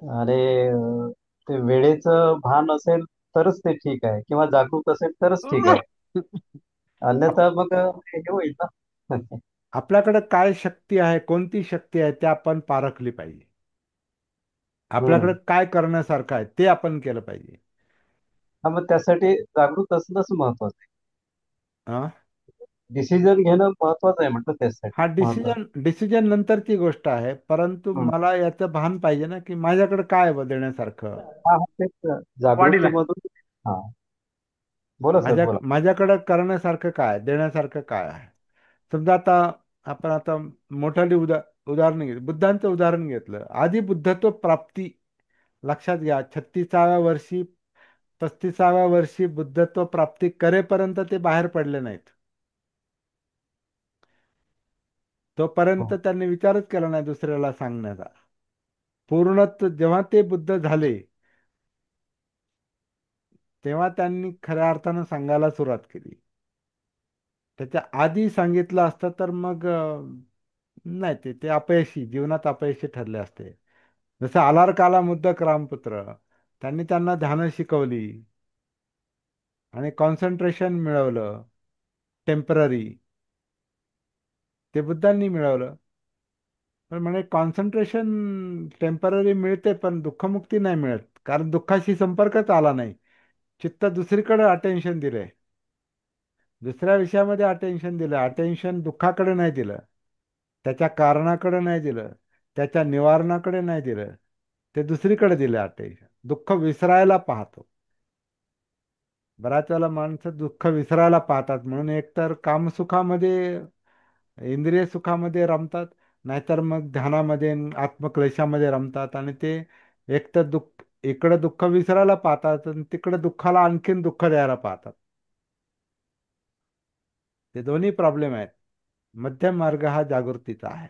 आणि ते वेळेचं भान असेल तरच ते ठीक आहे, किंवा जागरूक असेल तरच ठीक आहे. आप- अन्यथा मग हे होईल ना. आपल्याकडे काय शक्ती आहे, कोणती शक्ती आहे, ते आपण पारखली पाहिजे. आपल्याकडे हम्म. काय करण्यासारखं आहे ते आपण केलं पाहिजे. हा, मग त्यासाठी जागरूक असणंच महत्वाचं आहे. हा, डिसिजन घेणं महत्वाचं आहे म्हटलं, हा त्यासाठी महत्वाचं. डिसिजन नंतरची गोष्ट आहे, परंतु हम्म. मला याचं भान पाहिजे ना, की माझ्याकडे काय आहे देण्यासारखं. हा, हा, तेच वाढीला जागृतीमधून. हा, बोला सर, बोला. माझ्याकडे करण्यासारखं काय, देण्यासारखं काय आहे. समजा आता आपण आता मोठाली उदाहरण घेतलं, बुद्धांचं उदाहरण घेतलं. आधी बुद्धत्व प्राप्ती, लक्षात घ्या, 36व्या वर्षी 35व्या वर्षी बुद्धत्व प्राप्ती करेपर्यंत ते बाहेर पडले नाहीत. तोपर्यंत हो. त्यांनी विचारच केला नाही दुसऱ्याला सांगण्याचा. पूर्णत्व जेव्हा ते बुद्ध झाले, तेव्हा त्यांनी खऱ्या अर्थानं सांगायला सुरुवात केली. त्याच्या आधी सांगितलं असतं तर मग नाही, ते अपयशी, जीवनात अपयशी ठरले असते. जसं आलार काला मुद्दक रामपुत्र, त्यांनी त्यांना ध्यान शिकवली आणि कॉन्सन्ट्रेशन मिळवलं टेम्पररी. ते बुद्धांनी मिळवलं. पण म्हणे कॉन्सन्ट्रेशन टेम्पररी मिळते, पण दुःखमुक्ती नाही मिळत, कारण दुःखाशी संपर्कच आला नाही. चित्त दुसरीकडे अटेन्शन दिलंय, दुसऱ्या विषयामध्ये अटेन्शन दिलं. अटेन्शन दुःखाकडे नाही दिलं, त्याच्या कारणाकडे नाही दिलं, त्याच्या निवारणाकडे नाही दिलं. ते दुसरीकडे दिलं अटेन्शन. दुःख विसरायला पाहतो. बऱ्याच वेळेला माणसं दुःख विसरायला पाहतात, म्हणून एकतर कामसुखामध्ये, इंद्रिय सुखामध्ये रमतात, नाहीतर मग ध्यानामध्ये न आत्मक्लेशामध्ये रमतात. आणि ते एकतर इकडं दुःख विसरायला पाहतात, आणि तिकडं दुःखाला आणखीन दुःख द्यायला पाहतात. ते दोन्ही प्रॉब्लेम आहेत. मध्यम मार्ग हा जागृतीचा आहे.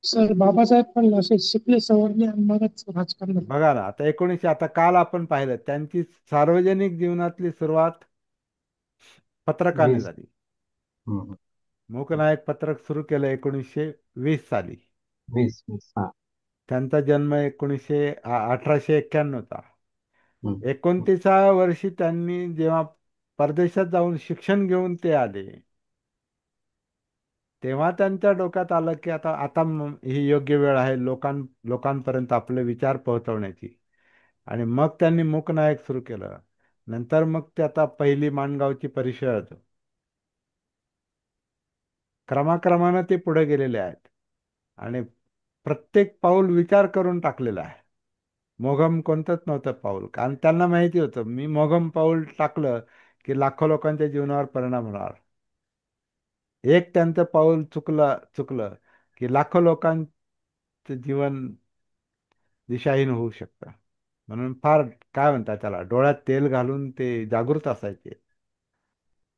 सर बाबासाहेब पण असे शिकले सवरले आणि मगच राजकारणात. बघा ना, आता 1900, आता काल आपण पाहिलं त्यांची सार्वजनिक जीवनातली सुरुवात पत्रकाने 20. झाली. हम्म. मूकनायक पत्रक सुरू केलं 1920 साली. 20. हा. त्यांचा जन्म 1891चा. हम्म. 29व्या वर्षी त्यांनी जेव्हा परदेशात जाऊन शिक्षण घेऊन ते आले, तेव्हा त्यांच्या डोक्यात आलं की आता आता ही योग्य वेळ आहे लोकांपर्यंत आपले विचार पोहोचवण्याची. आणि मग त्यांनी मूकनायक सुरू केलं. नंतर मग ते आता पहिली माणगावची परिषद, क्रमाक्रमानं ते पुढे गेलेले आहेत. आणि प्रत्येक पाऊल विचार करून टाकलेला आहे. मोघम कोणतंच नव्हतं पाऊल, कारण त्यांना माहिती होतं मी मोघम पाऊल टाकलं की लाखो लोकांच्या जीवनावर परिणाम होणार. एक त्यांचं पाऊल चुकलं चुकलं की लाखो लोकांचं जीवन दिशाहीन होऊ शकतं. म्हणून फार काय म्हणतात त्याला, डोळ्यात तेल घालून ते जागृत असायचे.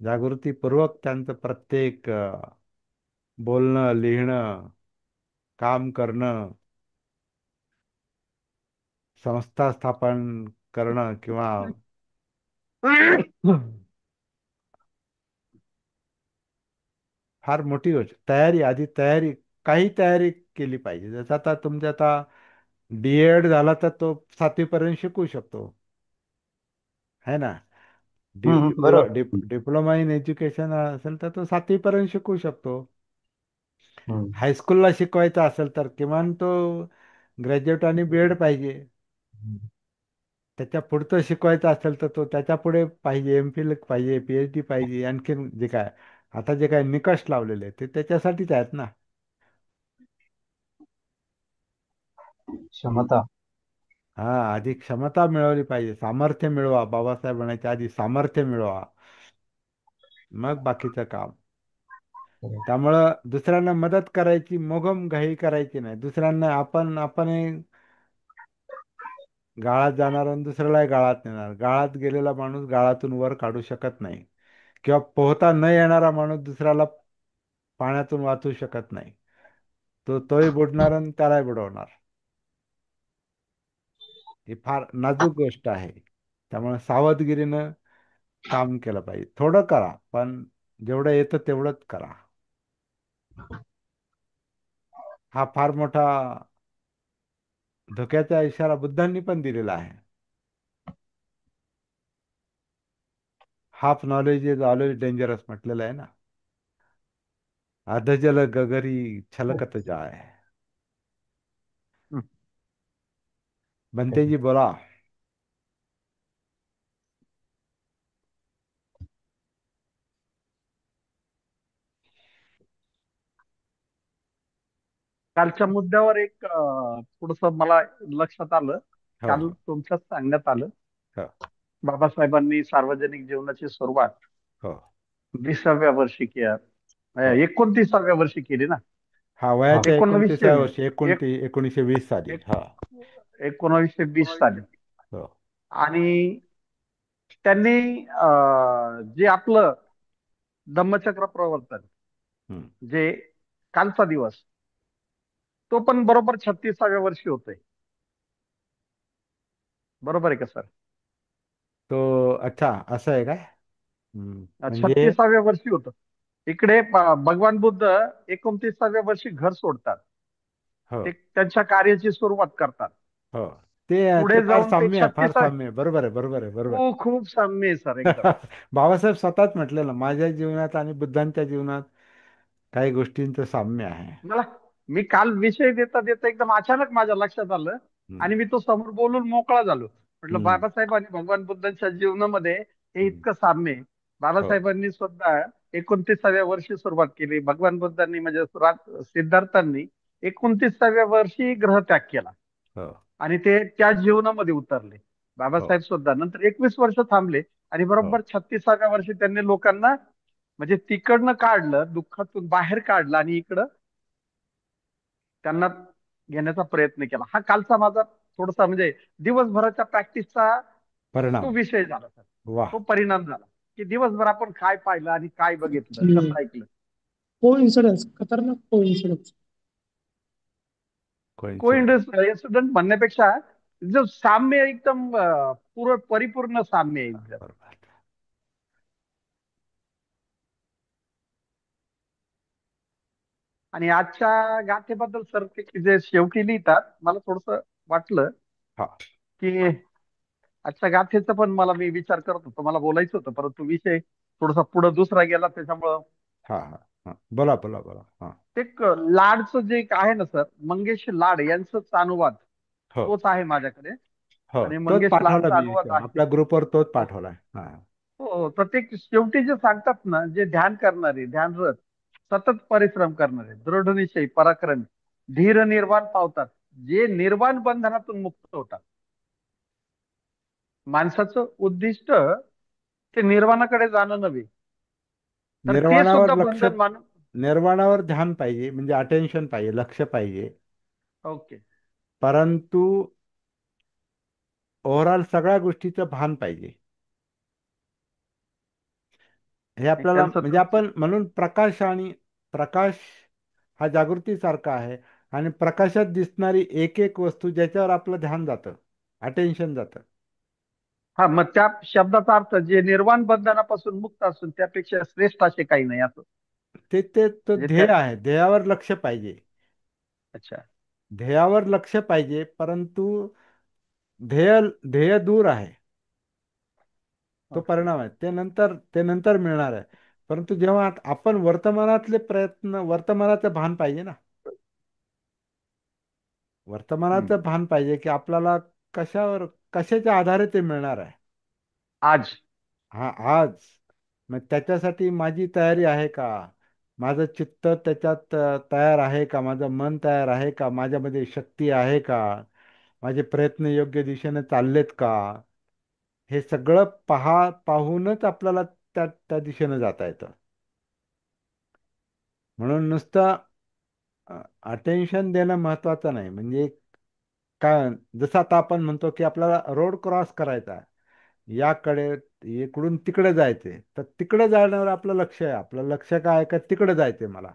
जागृतीपूर्वक त्यांचं प्रत्येक बोलणं, लिहिणं, काम करणं, संस्था स्थापन करणं किंवा फार मोठी गोष्ट. तयारी, आधी तयारी, काही तयारी केली पाहिजे. जसं आता तुमच्या आता डीएड झाला तर तो 7वी पर्यंत शिकू शकतो, है ना. बरोबर. डिप्लोमा इन एज्युकेशन असेल तर तो 7वी पर्यंत शिकू शकतो. हम्म, हायस्कूलला शिकवायचा असेल तर किमान तो ग्रॅज्युएट आणि बीएड पाहिजे. त्याच्या पुढचं शिकवायचं असेल तर तो त्याच्या पुढे पाहिजे, एम.फिल पाहिजे, पीएचडी पाहिजे, आणखीन जे काय आता जे काय निकष लावलेले आहेत ते त्याच्यासाठीच आहेत ना. क्षमता. हा, आधी क्षमता मिळवली पाहिजे, सामर्थ्य मिळवा, बाबासाहेब म्हणायच्या आधी सामर्थ्य मिळवा, मग बाकीचं काम. त्यामुळं दुसऱ्यांना मदत करायची, मोगम घाई करायची नाही. दुसऱ्यांना आपण गाळात जाणार आणि दुसऱ्यालाही गाळात नेणार. गाळात गेलेला माणूस गाळातून वर काढू शकत नाही, किंवा पोहता न येणारा माणूस दुसऱ्याला पाण्यातून वाचू शकत नाही. तोही बुडणार आणि त्यालाही बुडवणार. ही फार नाजूक गोष्ट आहे. त्यामुळे सावधगिरीनं काम केलं पाहिजे. थोडं करा, पण जेवढं येतं तेवढंच करा. हा फार मोठा धोक्याचा इशारा बुद्धांनी पण दिलेला आहे. Half knowledge is always dangerous म्हटलेलं आहे ना. अधजल गगरी छलकत जाय. हम्म, बनतेजी बोला. कालच्या मुद्द्यावर एक थोडस मला लक्षात आलं. हो, काल हो, तुमच्याच सांगण्यात आलं, हो, बाबासाहेबांनी सार्वजनिक जीवनाची सुरुवात हो, 20व्या वर्षी केली, हो. 29व्या वर्षी केली ना. हा, हा, वयाच्या एकोणवीसशे 29व्या वर्षी, एक 1920 साली. एक हा. 1920 साली. हो. आणि त्यांनी जे आपलं धम्मचक्र प्रवर्तन, हम्म. जे कालचा दिवस, तो पण बरोबर 36व्या वर्षी होतोय. बरोबर आहे का सर? तो अच्छा, असं आहे काय? म्हणजे 36व्या वर्षी होतं. इकडे भगवान बुद्ध 29व्या वर्षी घर सोडतात. हो, ते त्यांच्या कार्याची सुरुवात करतात. हो. ते ते पुढे फार जाऊन ते साम्य आहे, फार 36. साम्य आहे. बरोबर आहे, बरोबर आहे, बरोबर. खूप खूप साम्य आहे सर, एकदम. बाबासाहेब स्वतःच म्हटलेलं, माझ्या जीवनात आणि बुद्धांच्या जीवनात काही गोष्टींचं साम्य आहे. मला मी काल विषय देता देता एकदम अचानक माझ्या लक्षात आलं, हम्म, आणि मी तो समोर बोलून मोकळा झालो. म्हटलं हम्म, बाबासाहेब आणि भगवान बुद्धांच्या जीवनामध्ये हे हम्म. इतकं साम्य आहे. हो, बाबासाहेबांनी सुद्धा 29व्या वर्षी सुरुवात केली. भगवान बुद्धांनी म्हणजे सिद्धार्थांनी 29व्या वर्षी ग्रहत्याग केला हो, आणि ते त्या जीवनामध्ये उतरले. हो, बाबासाहेब सुद्धा नंतर 21 वर्ष थांबले, आणि हो, बरोबर 36व्या वर्षी त्यांनी लोकांना म्हणजे तिकडनं काढलं, दुःखातून बाहेर काढलं, आणि इकडं त्यांना घेण्याचा प्रयत्न केला. हा कालचा माझा थोडासा म्हणजे दिवसभराच्या प्रॅक्टिसचा तो परिणाम. विषय झाला सर. वाह. तो परिणाम झाला की दिवसभर आपण काय पाहिलं आणि काय बघितलं, कसं ऐकलं. को इन्सिडन्स, खतरनाक को इन्सिडन्स. को कोइन्सिडन्स. इन्सिडेंट म्हणण्यापेक्षा जो साम्य एकदम परिपूर्ण साम्य आहे एकदम. बरोबर. आणि आजच्या गाथेबद्दल सर ते जे शेवटी लिहितात, मला थोडस वाटलं हा, की आजच्या गाथेचा पण मला मी विचार करत होतो, मला बोलायचं होतं, परंतु विषय थोडासा पुढे दुसरा गेला, त्याच्यामुळं हा, हा, हा. बोला, बोला, बोला. हा. ते लाडचं जे एक आहे ना सर, मंगेश लाड यांचाच अनुवाद हो, तोच आहे माझ्याकडे. हो. आणि तोच मंगेश पाठवला लाडचा मी, अनुवाद आहे. आपल्या ग्रुपवर तोच हो, पाठवलाय. हा. हो. तर ते शेवटी जे सांगतात ना, जे ध्यान करणारे, ध्यानरत, सतत परिश्रम करणारे, दृढनिश्चयी, पराक्रमी, धीर निर्वाण पावतात, जे निर्वाण बंधनातून मुक्त होतात. माणसाचं उद्दिष्ट ते निर्वाणाकडे जाणं नव्हे, तर ते निर्वाणावर सुद्धा लक्ष बंधन मानून. निर्वाणावर ध्यान पाहिजे, म्हणजे अटेन्शन पाहिजे, लक्ष पाहिजे. ओके. परंतु ओव्हरऑल सगळ्या गोष्टीचं भान पाहिजे. हे आपल्याला त्यांचं म्हणजे तुमचं आपण म्हणून प्रकाश आणि प्रकाश हा जागृतीसारखा आहे. आणि प्रकाशात दिसणारी एक एक वस्तू ज्याच्यावर आपलं ध्यान जातं, अटेन्शन जातं, हा, मग त्या शब्दाचा अर्थ जे निर्वाण बंधनापासून मुक्त असून त्यापेक्षा श्रेष्ठ असे काही नाही असं. ते तो म्हणजे त्या ध्येय आहे. ध्येयावर लक्ष पाहिजे. अच्छा. ध्येयावर लक्ष पाहिजे, परंतु ध्येय ध्येय दूर आहे. तो ओके. परिणाम आहे, ते नंतर मिळणार आहे. परंतु जेव्हा आपण वर्तमानातले प्रयत्न, वर्तमानाचं भान पाहिजे ना. हम्म. वर्तमानाचं भान पाहिजे की आपल्याला कशावर, कशाच्या आधारे ते मिळणार आहे. आज. हा, आज. मग त्याच्यासाठी माझी तयारी आहे का? माझं चित्त त्याच्यात तयार आहे का? माझं मन तयार आहे का? माझ्यामध्ये शक्ती आहे का? माझे प्रयत्न योग्य दिशेने चाललेत का? हे सगळं पाहूनच आपल्याला त्या त्या दिशेनं जाता येतं. म्हणून नुसतं अटेन्शन देणं महत्वाचं नाही. म्हणजे काय, जसं आता आपण म्हणतो की आपल्याला रोड क्रॉस करायचा आहे, याकडे इकडून तिकडे जायचे, तर तिकडे जाण्यावर आपलं लक्ष आहे. आपलं लक्ष काय आहे का तिकडे जायचे मला.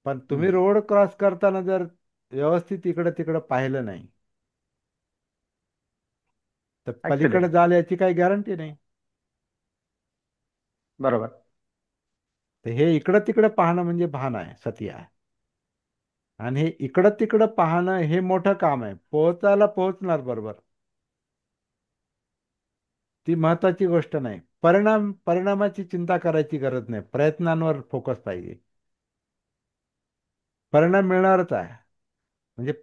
पण तुम्ही हम्म. रोड क्रॉस करताना जर व्यवस्थित इकडे तिकडे पाहिलं नाही, तर पलीकडे ऍक्सिडेंट. जाल याची काही गॅरंटी नाही. बरोबर. तर हे इकडं तिकडे पाहणं म्हणजे भान आहे, सती आहे. आणि हे इकडं तिकडं पाहणं हे मोठं काम आहे. पोहोचायला पोहोचणार बरोबर, ती महत्वाची गोष्ट नाही. परिणामाची चिंता करायची गरज नाही. प्रयत्नांवर फोकस पाहिजे. परिणाम मिळणारच आहे. म्हणजे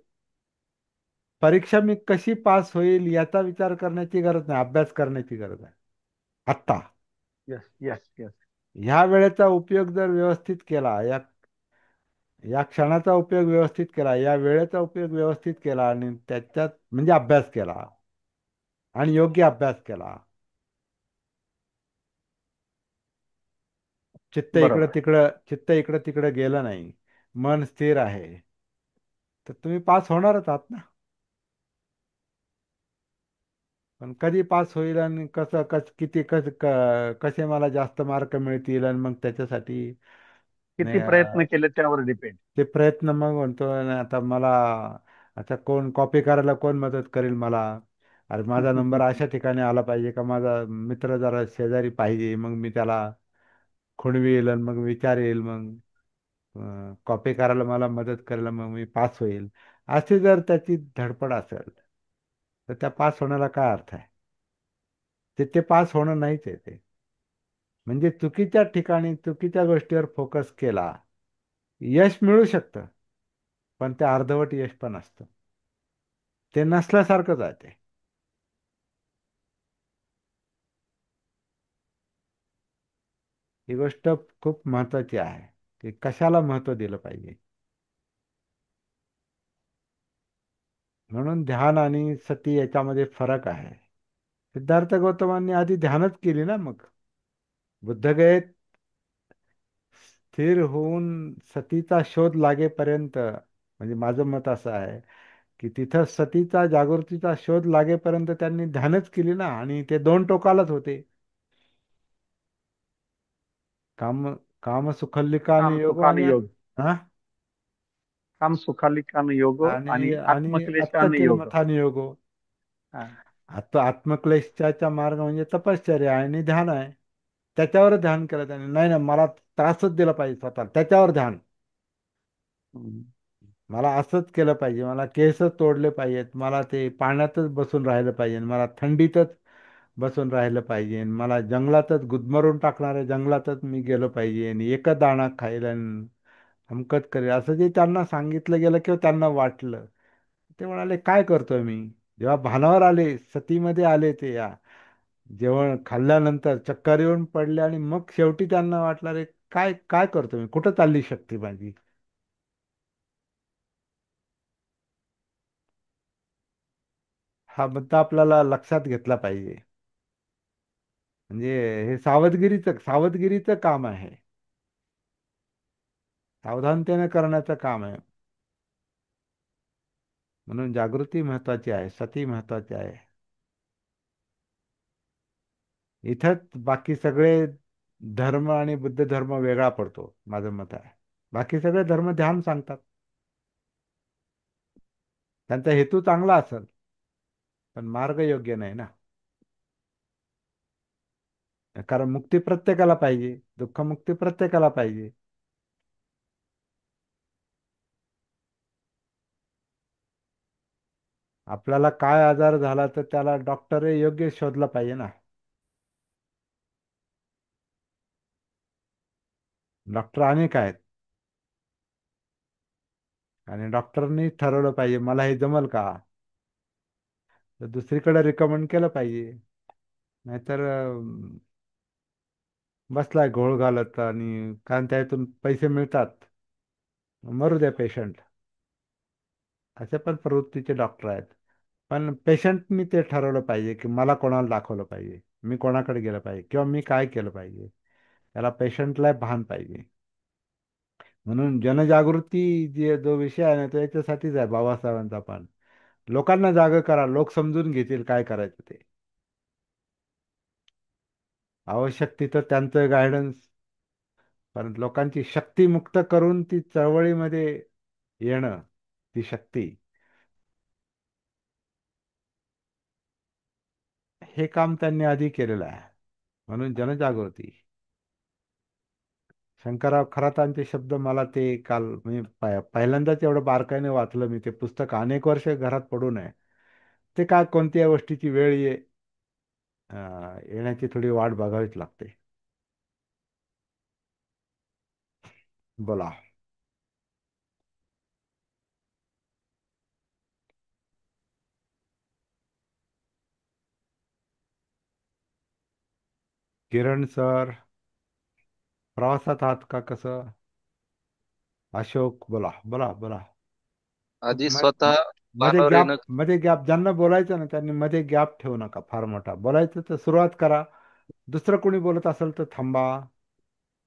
परीक्षा मी कशी पास होईल याचा विचार करण्याची गरज नाही, अभ्यास करण्याची गरज आहे आत्ता. Yes, yes, yes. ह्या वेळेचा उपयोग जर व्यवस्थित केला, या क्षणाचा उपयोग व्यवस्थित केला, या वेळेचा उपयोग व्यवस्थित केला, आणि त्याच्यात म्हणजे अभ्यास केला आणि योग्य अभ्यास केला, बरोबर. चित्त इकडं तिकडं गेलं नाही, मन स्थिर आहे, तर तुम्ही पास होणारच आहात ना. पण कधी पास होईल आणि कसं किती कसे मला जास्त मार्क मिळतील, आणि मग त्याच्यासाठी किती नाही, प्रयत्न केले त्यावर डिपेंड. ते प्रयत्न मग म्हणतो "नाही, आता मला आता कोण कॉपी करायला कोण मदत करेल मला? अरे माझा नंबर अशा ठिकाणी आला पाहिजे का, माझा मित्र जरा शेजारी पाहिजे, मग मी त्याला खुणवील आणि मग विचारेल, मग कॉपी करायला मला मदत करायला मग मी पास होईल." अशी जर त्याची धडपड असेल, तर त्या पास होण्याला काय अर्थ आहे? ते पास होणं नाहीच आहे ते. म्हणजे चुकीच्या ठिकाणी चुकीच्या गोष्टीवर फोकस केला, यश मिळू शकतं, पण ते अर्धवट यश पण असतं. ते नसल्यासारखंच आहे ते. ही गोष्ट खूप महत्वाची आहे की कशाला महत्व दिलं पाहिजे. म्हणून ध्यान आणि सती याच्यामध्ये फरक आहे. सिद्धार्थ गौतमांनी आधी ध्यानच केली ना. मग बुद्धगयेत स्थिर होऊन सतीचा शोध लागेपर्यंत, म्हणजे माझं मत असं आहे की तिथं सतीचा, जागृतीचा शोध लागेपर्यंत त्यांनी ध्यानच केली ना. आणि ते दोन टोकालाच होते. काम काम सुखल्लिका काम योग आणि सुखान योग. हा काम सुखालिकान योगो आणि आणि आणि आत्मक्लेशान योग. आत्मकेलमथान योगो. हा. आता आत्मक्लेशाचा मार्ग म्हणजे तपश्चर्या आणि ध्यान आहे. त्याच्यावर ध्यान केलं त्याने. नाही ना, मला त्रासच दिला पाहिजे स्वतः, त्याच्यावर ध्यान. हम्म. मला असंच केलं पाहिजे, मला केस तोडले पाहिजेत, मला ते पाण्यातच बसून राहिलं पाहिजे, मला थंडीतच बसून राहिलं पाहिजे, मला जंगलातच गुदमरून टाकणाऱ्या जंगलातच मी गेलो पाहिजे, आणि एकच दाणा खाईल आणि अमकत करेल, असं जे त्यांना सांगितलं गेलं किंवा त्यांना वाटलं, ते म्हणाले काय करतोय मी. जेव्हा भानावर आले, सतीमध्ये आले, ते या जेवण खाल्ल्यानंतर चक्कर येऊन पडले, आणि मग शेवटी त्यांना वाटलं रे काय काय करतो मी, कुठं चालली शक्ती माझी. हा मुद्दा आपल्याला लक्षात घेतला पाहिजे. म्हणजे हे सावधगिरीचं काम आहे. सावधानतेने करण्याचं काम आहे. म्हणून जागृती महत्वाची आहे, सती महत्वाची आहे. इथंच बाकी सगळे धर्म आणि बुद्ध धर्म वेगळा पडतो, माझं मत आहे. बाकी सगळे धर्म ध्यान सांगतात, त्यांचा हेतू चांगला असेल, पण मार्ग योग्य नाही ना. कारण मुक्ती प्रत्येकाला पाहिजे, दुःखमुक्ती प्रत्येकाला पाहिजे. आपल्याला काय आजार झाला तर त्याला डॉक्टर योग्य शोधला पाहिजे ना. डॉक्टर अनेक आहेत, आणि डॉक्टरनी ठरवलं पाहिजे मला हे जमल का, तर दुसरीकडे रिकमेंड केलं पाहिजे. नाहीतर बसलाय घोळ घालत, आणि कारण त्यातून पैसे मिळतात, मरू द्या पेशंट. असे पण प्रवृत्तीचे डॉक्टर आहेत. पण पेशंटनी ते ठरवलं पाहिजे की मला कोणाला दाखवलं पाहिजे, मी कोणाकडे गेलं पाहिजे, किंवा मी काय केलं पाहिजे. त्याला पेशंटला भान पाहिजे. म्हणून जनजागृती जो विषय आहे ना, तो याच्यासाठीच आहे बाबासाहेबांचा पण. लोकांना जाग करा, लोक समजून घेतील काय करायचं ते. आवश्यक तिथं त्यांचं गायडन्स, पण लोकांची शक्ती मुक्त करून ती चळवळीमध्ये येणं, ती शक्ती, हे काम त्यांनी आधी केलेलं आहे. म्हणून जनजागृती. शंकरराव खरातांचे शब्द मला ते काल मी पहिल्यांदाच एवढं बारकाईने वाचलं मी ते पुस्तक, अनेक वर्ष घरात पडून आहे. ते काय कोणत्या गोष्टीची वेळ येण्याची थोडी वाट बघावीच लागते. बोला. किरण सर, प्रवासात आहात का कसं? अशोक, बोला बोला बोला. आधी म- स्वतः मध्ये भानावर गॅप, येणं. मध्ये गॅप, ज्यांना बोलायचं ना त्यांनी मध्ये गॅप ठेवू नका फार मोठा. बोलायचं तर सुरुवात करा, दुसरं कोणी बोलत असेल तर थांबा,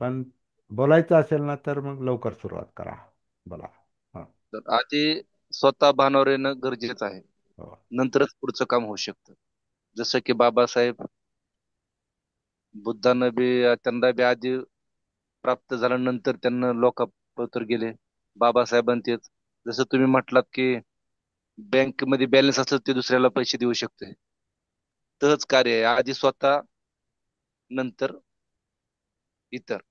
पण बोलायचं असेल ना तर मग लवकर सुरुवात करा. बोला. हा. तर आधी स्वतः भानावर येणं गरजेचं आहे, हो. नंतरच पुढचं काम होऊ शकतं. जसं की बाबासाहेब बुद्धांना बी, त्यांना बी आधी प्राप्त झाल्यानंतर त्यांना लोकांपतर गेले. बाबासाहेबांतेच जसं तुम्ही म्हटलात की बँकेमध्ये बॅलन्स असलं ते दुसऱ्याला पैसे देऊ शकते. तहच कार्य आहे, आधी स्वतः नंतर इतर.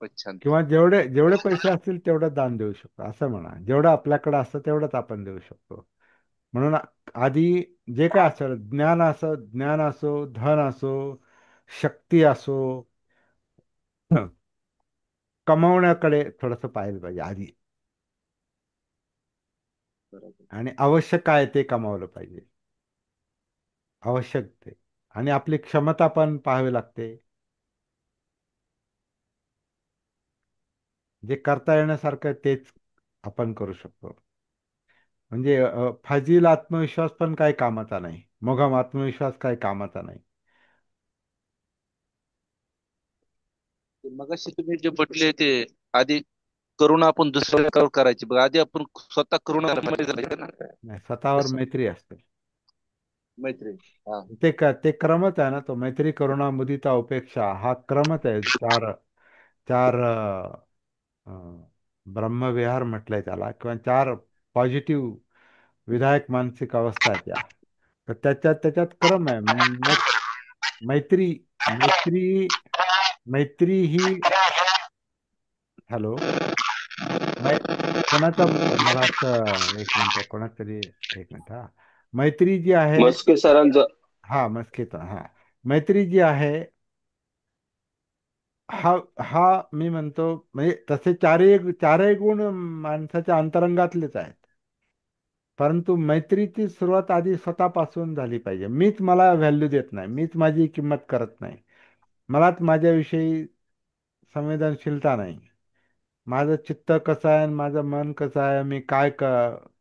अच्छा. किंवा जेवढे जेवढे पैसे असतील तेवढं दान देऊ शकतो असं म्हणा. जेवढं आपल्याकडे असतं तेवढंच आपण देऊ शकतो. म्हणून आधी जे काय असेल, ज्ञान असो, धन असो, शक्ती असो, कमावण्याकडे थोडंसं पाहिलं पाहिजे आधी. बरोबर. आणि आवश्यक काय ते कमावलं पाहिजे, आवश्यक ते. आणि आपली क्षमता पण पाहावी लागते. जे करता येण्यासारखं तेच आपण करू शकतो. म्हणजे फाजील आत्मविश्वास पण काही कामाचा नाही, मोघम आत्मविश्वास काही कामाचा नाही. मगाशी तुम्ही जे म्हटले ते, आधी करुणा आपण दुसऱ्यावर करायची, बघ आधी आपण स्वतः करुणा नाही, स्वतःवर कसं मैत्री असते. मैत्री. हा. ते क्रमच आहे ना, तो मैत्री, करुणा, मुदिता, उपेक्षा, हा क्रमच आहे. चार चार अ, ब्रह्मविहार म्हटलंय त्याला, किंवा चार पॉझिटिव्ह विधायक मानसिक अवस्था आहेत त्या. तर त्याच्यात त्याच्यात क्रम आहे. मैत्री मैत्री मैत्री ही, हॅलो, मै कोणाचा, मला वाटतं एक मिनिट, कोणातरी, एक मिनिट हा. मैत्री जी आहे, मस्के सरांचं. हा मस्कित, हा. मैत्री जी आहे, हा हा मी म्हणतो, म्हणजे तसे चारही गुण माणसाच्या अंतरंगातलेच आहेत. परंतु मैत्रीची सुरुवात आधी स्वतःपासून झाली पाहिजे. मीच मला व्हॅल्यू देत नाही, मीच माझी किंमत करत नाही, मलाच माझ्याविषयी संवेदनशीलता नाही, माझं चित्त कसं आहे आणि माझं मन कसं आहे, मी काय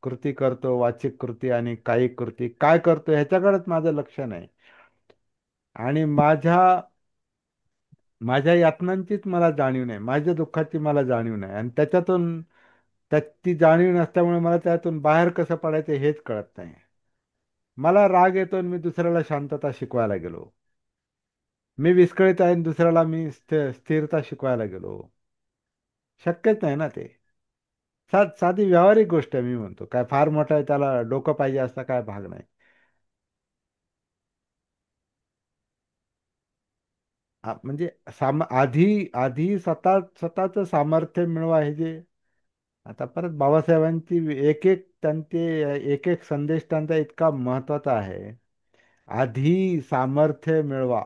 कृती करतो, वाचिक कृती आणि कायिक कृती काय करतो, ह्याच्याकडेच माझं लक्ष नाही. आणि माझ्या माझ्या यातनांचीच मला जाणीव नाही, माझ्या दुःखाची मला जाणीव नाही, आणि त्याच्यातून त्यात ती जाणीव नसल्यामुळे मला त्यातून बाहेर कसं पडायचं हेच कळत नाही. मला राग येतो आणि मी दुसऱ्याला शांतता शिकवायला गेलो. मी विस्कळीत आहे आणि दुसऱ्याला मी स्थिरता शिकवायला गेलो. शक्यच नाही ना ते. साधी व्यावहारिक गोष्ट आहे, मी म्हणतो काय फार मोठा आहे त्याला डोकं पाहिजे असा काय भाग नाही. म्हणजे आधी आधी स्वतःचं सामर्थ्य मिळवा हे जे, आता परत बाबासाहेबांची एक एक संदेश त्यांचा इतका महत्वाचा आहे. आधी सामर्थ्य मिळवा,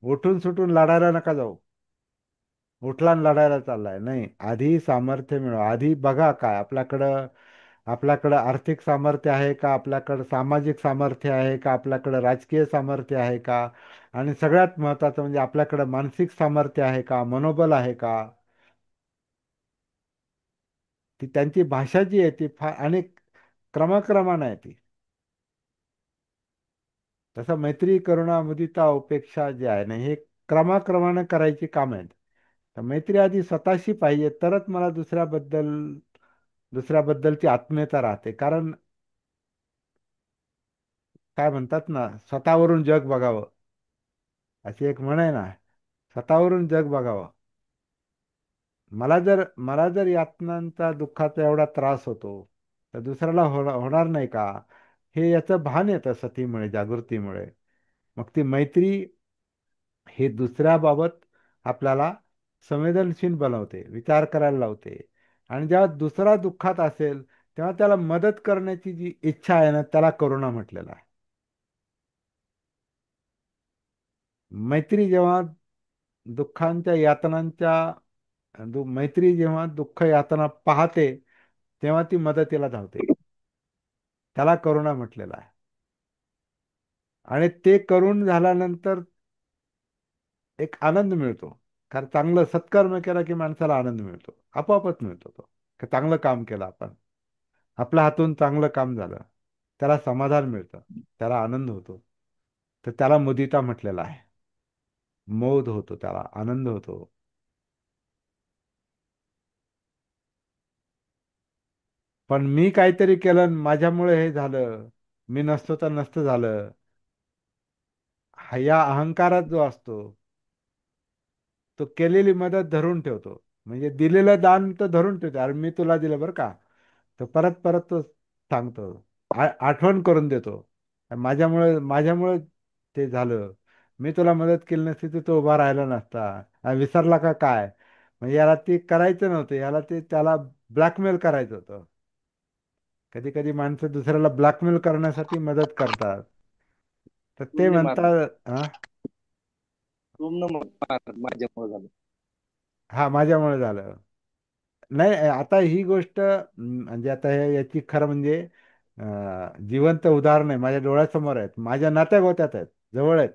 उठून सुटून लढायला नका जाऊ. उठला आणि लढायला चाललाय नाही, आधी सामर्थ्य मिळवा. आधी बघा काय आपल्याकडं आर्थिक सामर्थ्य आहे का, आपल्याकडं सामाजिक सामर्थ्य आहे का, आपल्याकडं राजकीय सामर्थ्य आहे का, आणि सगळ्यात महत्वाचं म्हणजे आपल्याकडं मानसिक सामर्थ्य आहे का, मनोबल आहे का. ती त्यांची भाषा जी आहे ती फार अनेक क्रमाक्रमाने आहे ती. तसं मैत्री, करुणा, मुदिता, उपेक्षा जे आहे ना, हे क्रमाक्रमाने करायची काम आहेत. तर मैत्री आधी स्वतःशी पाहिजे, तरच मला दुसऱ्याबद्दलची आत्मीयता राहते. कारण काय म्हणतात ना, स्वतःवरून जग बघावं, अशी एक म्हण आहे ना. स्वतःवरून जग बघावं. मला जर यातनांचा, दुःखाचा एवढा त्रास होतो, तर दुसऱ्याला होणार नाही का, हे याचं भान येतं सतीमुळे, जागृतीमुळे. मग ती मैत्री हे दुसऱ्याबाबत आपल्याला संवेदनशील बनवते, विचार करायला लावते. आणि जेव्हा दुसरा दुःखात असेल तेव्हा त्याला मदत करण्याची जी इच्छा आहे ना, त्याला करुणा म्हटलेला आहे. मैत्री जेव्हा दुःखांच्या यातनांच्या मैत्री जेव्हा दुःख यातना पाहते तेव्हा ती मदतीला धावते, त्याला करुणा म्हटलेला आहे. आणि ते करून झाल्यानंतर एक आनंद मिळतो. कारण चांगलं सत्कर्म केला की माणसाला आनंद मिळतो, आपोआपच मिळतो तो, की चांगलं काम केलं आपण, आपल्या हातून चांगलं काम झालं, त्याला समाधान मिळतं, त्याला आनंद होतो. तर त्याला मुदिता म्हटलेला आहे. मोद होतो, त्याला आनंद होतो. पण मी काहीतरी केलं आणि माझ्यामुळे हे झालं, मी नसतो तर नसतं झालं, या अहंकारात जो असतो तो केलेली मदत धरून ठेवतो. म्हणजे दिलेलं दान तर धरून ठेवतो, अरे मी तुला दिलं बरं का, तर परत परत तो सांगतो, आठवण करून देतो, माझ्यामुळे ते झालं, मी तुला मदत केली नसती तर तो उभा राहिला नसता. विसरला का काय. म्हणजे याला ते करायचं नव्हतं, त्याला ब्लॅकमेल करायचं होतं. कधी कधी माणसं दुसऱ्याला ब्लॅकमेल करण्यासाठी मदत करतात. तर ते टोमणे मारतात. म्हणतात हा. टोमणं मारतात माझ्यामुळे झालं. हा, माझ्यामुळे झालं. नाही, आता ही गोष्ट म्हणजे आता याची खरं म्हणजे जिवंत उदाहरण आहे, माझ्या डोळ्यासमोर आहेत, माझ्या नात्यागोत्यात आहेत, जवळ आहेत.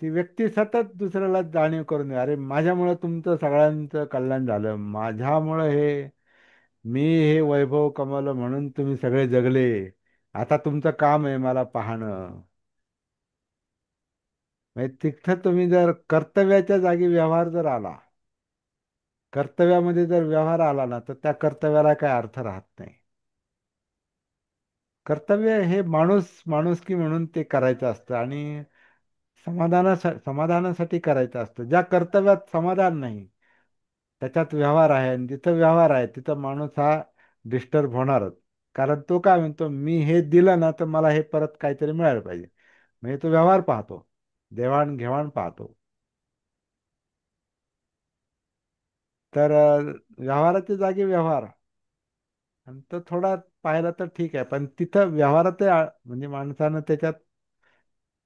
ती व्यक्ती सतत दुसऱ्याला जाणीव करून दे, अरे माझ्यामुळे तुमचं सगळ्यांचं कल्याण झालं, माझ्यामुळे मी हे वैभव कमवलं म्हणून तुम्ही सगळे जगले, आता तुमचं काम आहे मला पाहणं. म्हणजे तिथं तुम्ही जर कर्तव्याच्या जागी व्यवहार जर आला, कर्तव्यामध्ये जर व्यवहार आला ना, तर त्या कर्तव्याला काय अर्थ राहत नाही. कर्तव्य हे माणुसकी म्हणून ते करायचं असतं, आणि समाधानासाठी करायचं असतं. ज्या कर्तव्यात समाधान नाही त्याच्यात व्यवहार आहे, आणि जिथं व्यवहार आहे तिथं माणूस हा डिस्टर्ब होणारच. कारण तो काय म्हणतो, मी हे दिलं ना तर मला हे परत काहीतरी मिळायला पाहिजे. म्हणजे तो व्यवहार पाहतो, देवाणघेवाण पाहतो. तर व्यवहाराच्या जागी व्यवहार, आणि तो थोडा पाहिला तर ठीक आहे, पण तिथं व्यवहारात म्हणजे माणसानं त्याच्यात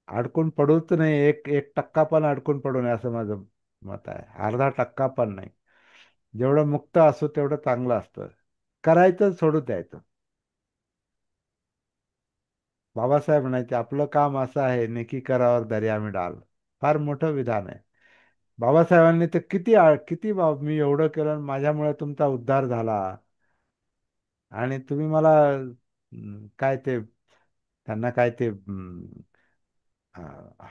अडकून पडूच नाही, एक एक टक्का पण अडकून पडू नये असं माझं मत आहे. अर्धा टक्का पण नाही. जेवढं मुक्त असो तेवढं चांगलं असतं. करायचं, सोडून द्यायचं. बाबासाहेब म्हणायचे, आपलं काम असं आहे, नेकी करावर दर्या में डाल. फार मोठं विधान आहे. बाबासाहेबांनी तर किती मी एवढं केलं आणि माझ्यामुळे तुमचा उद्धार झाला, आणि तुम्ही मला काय ते, त्यांना काय ते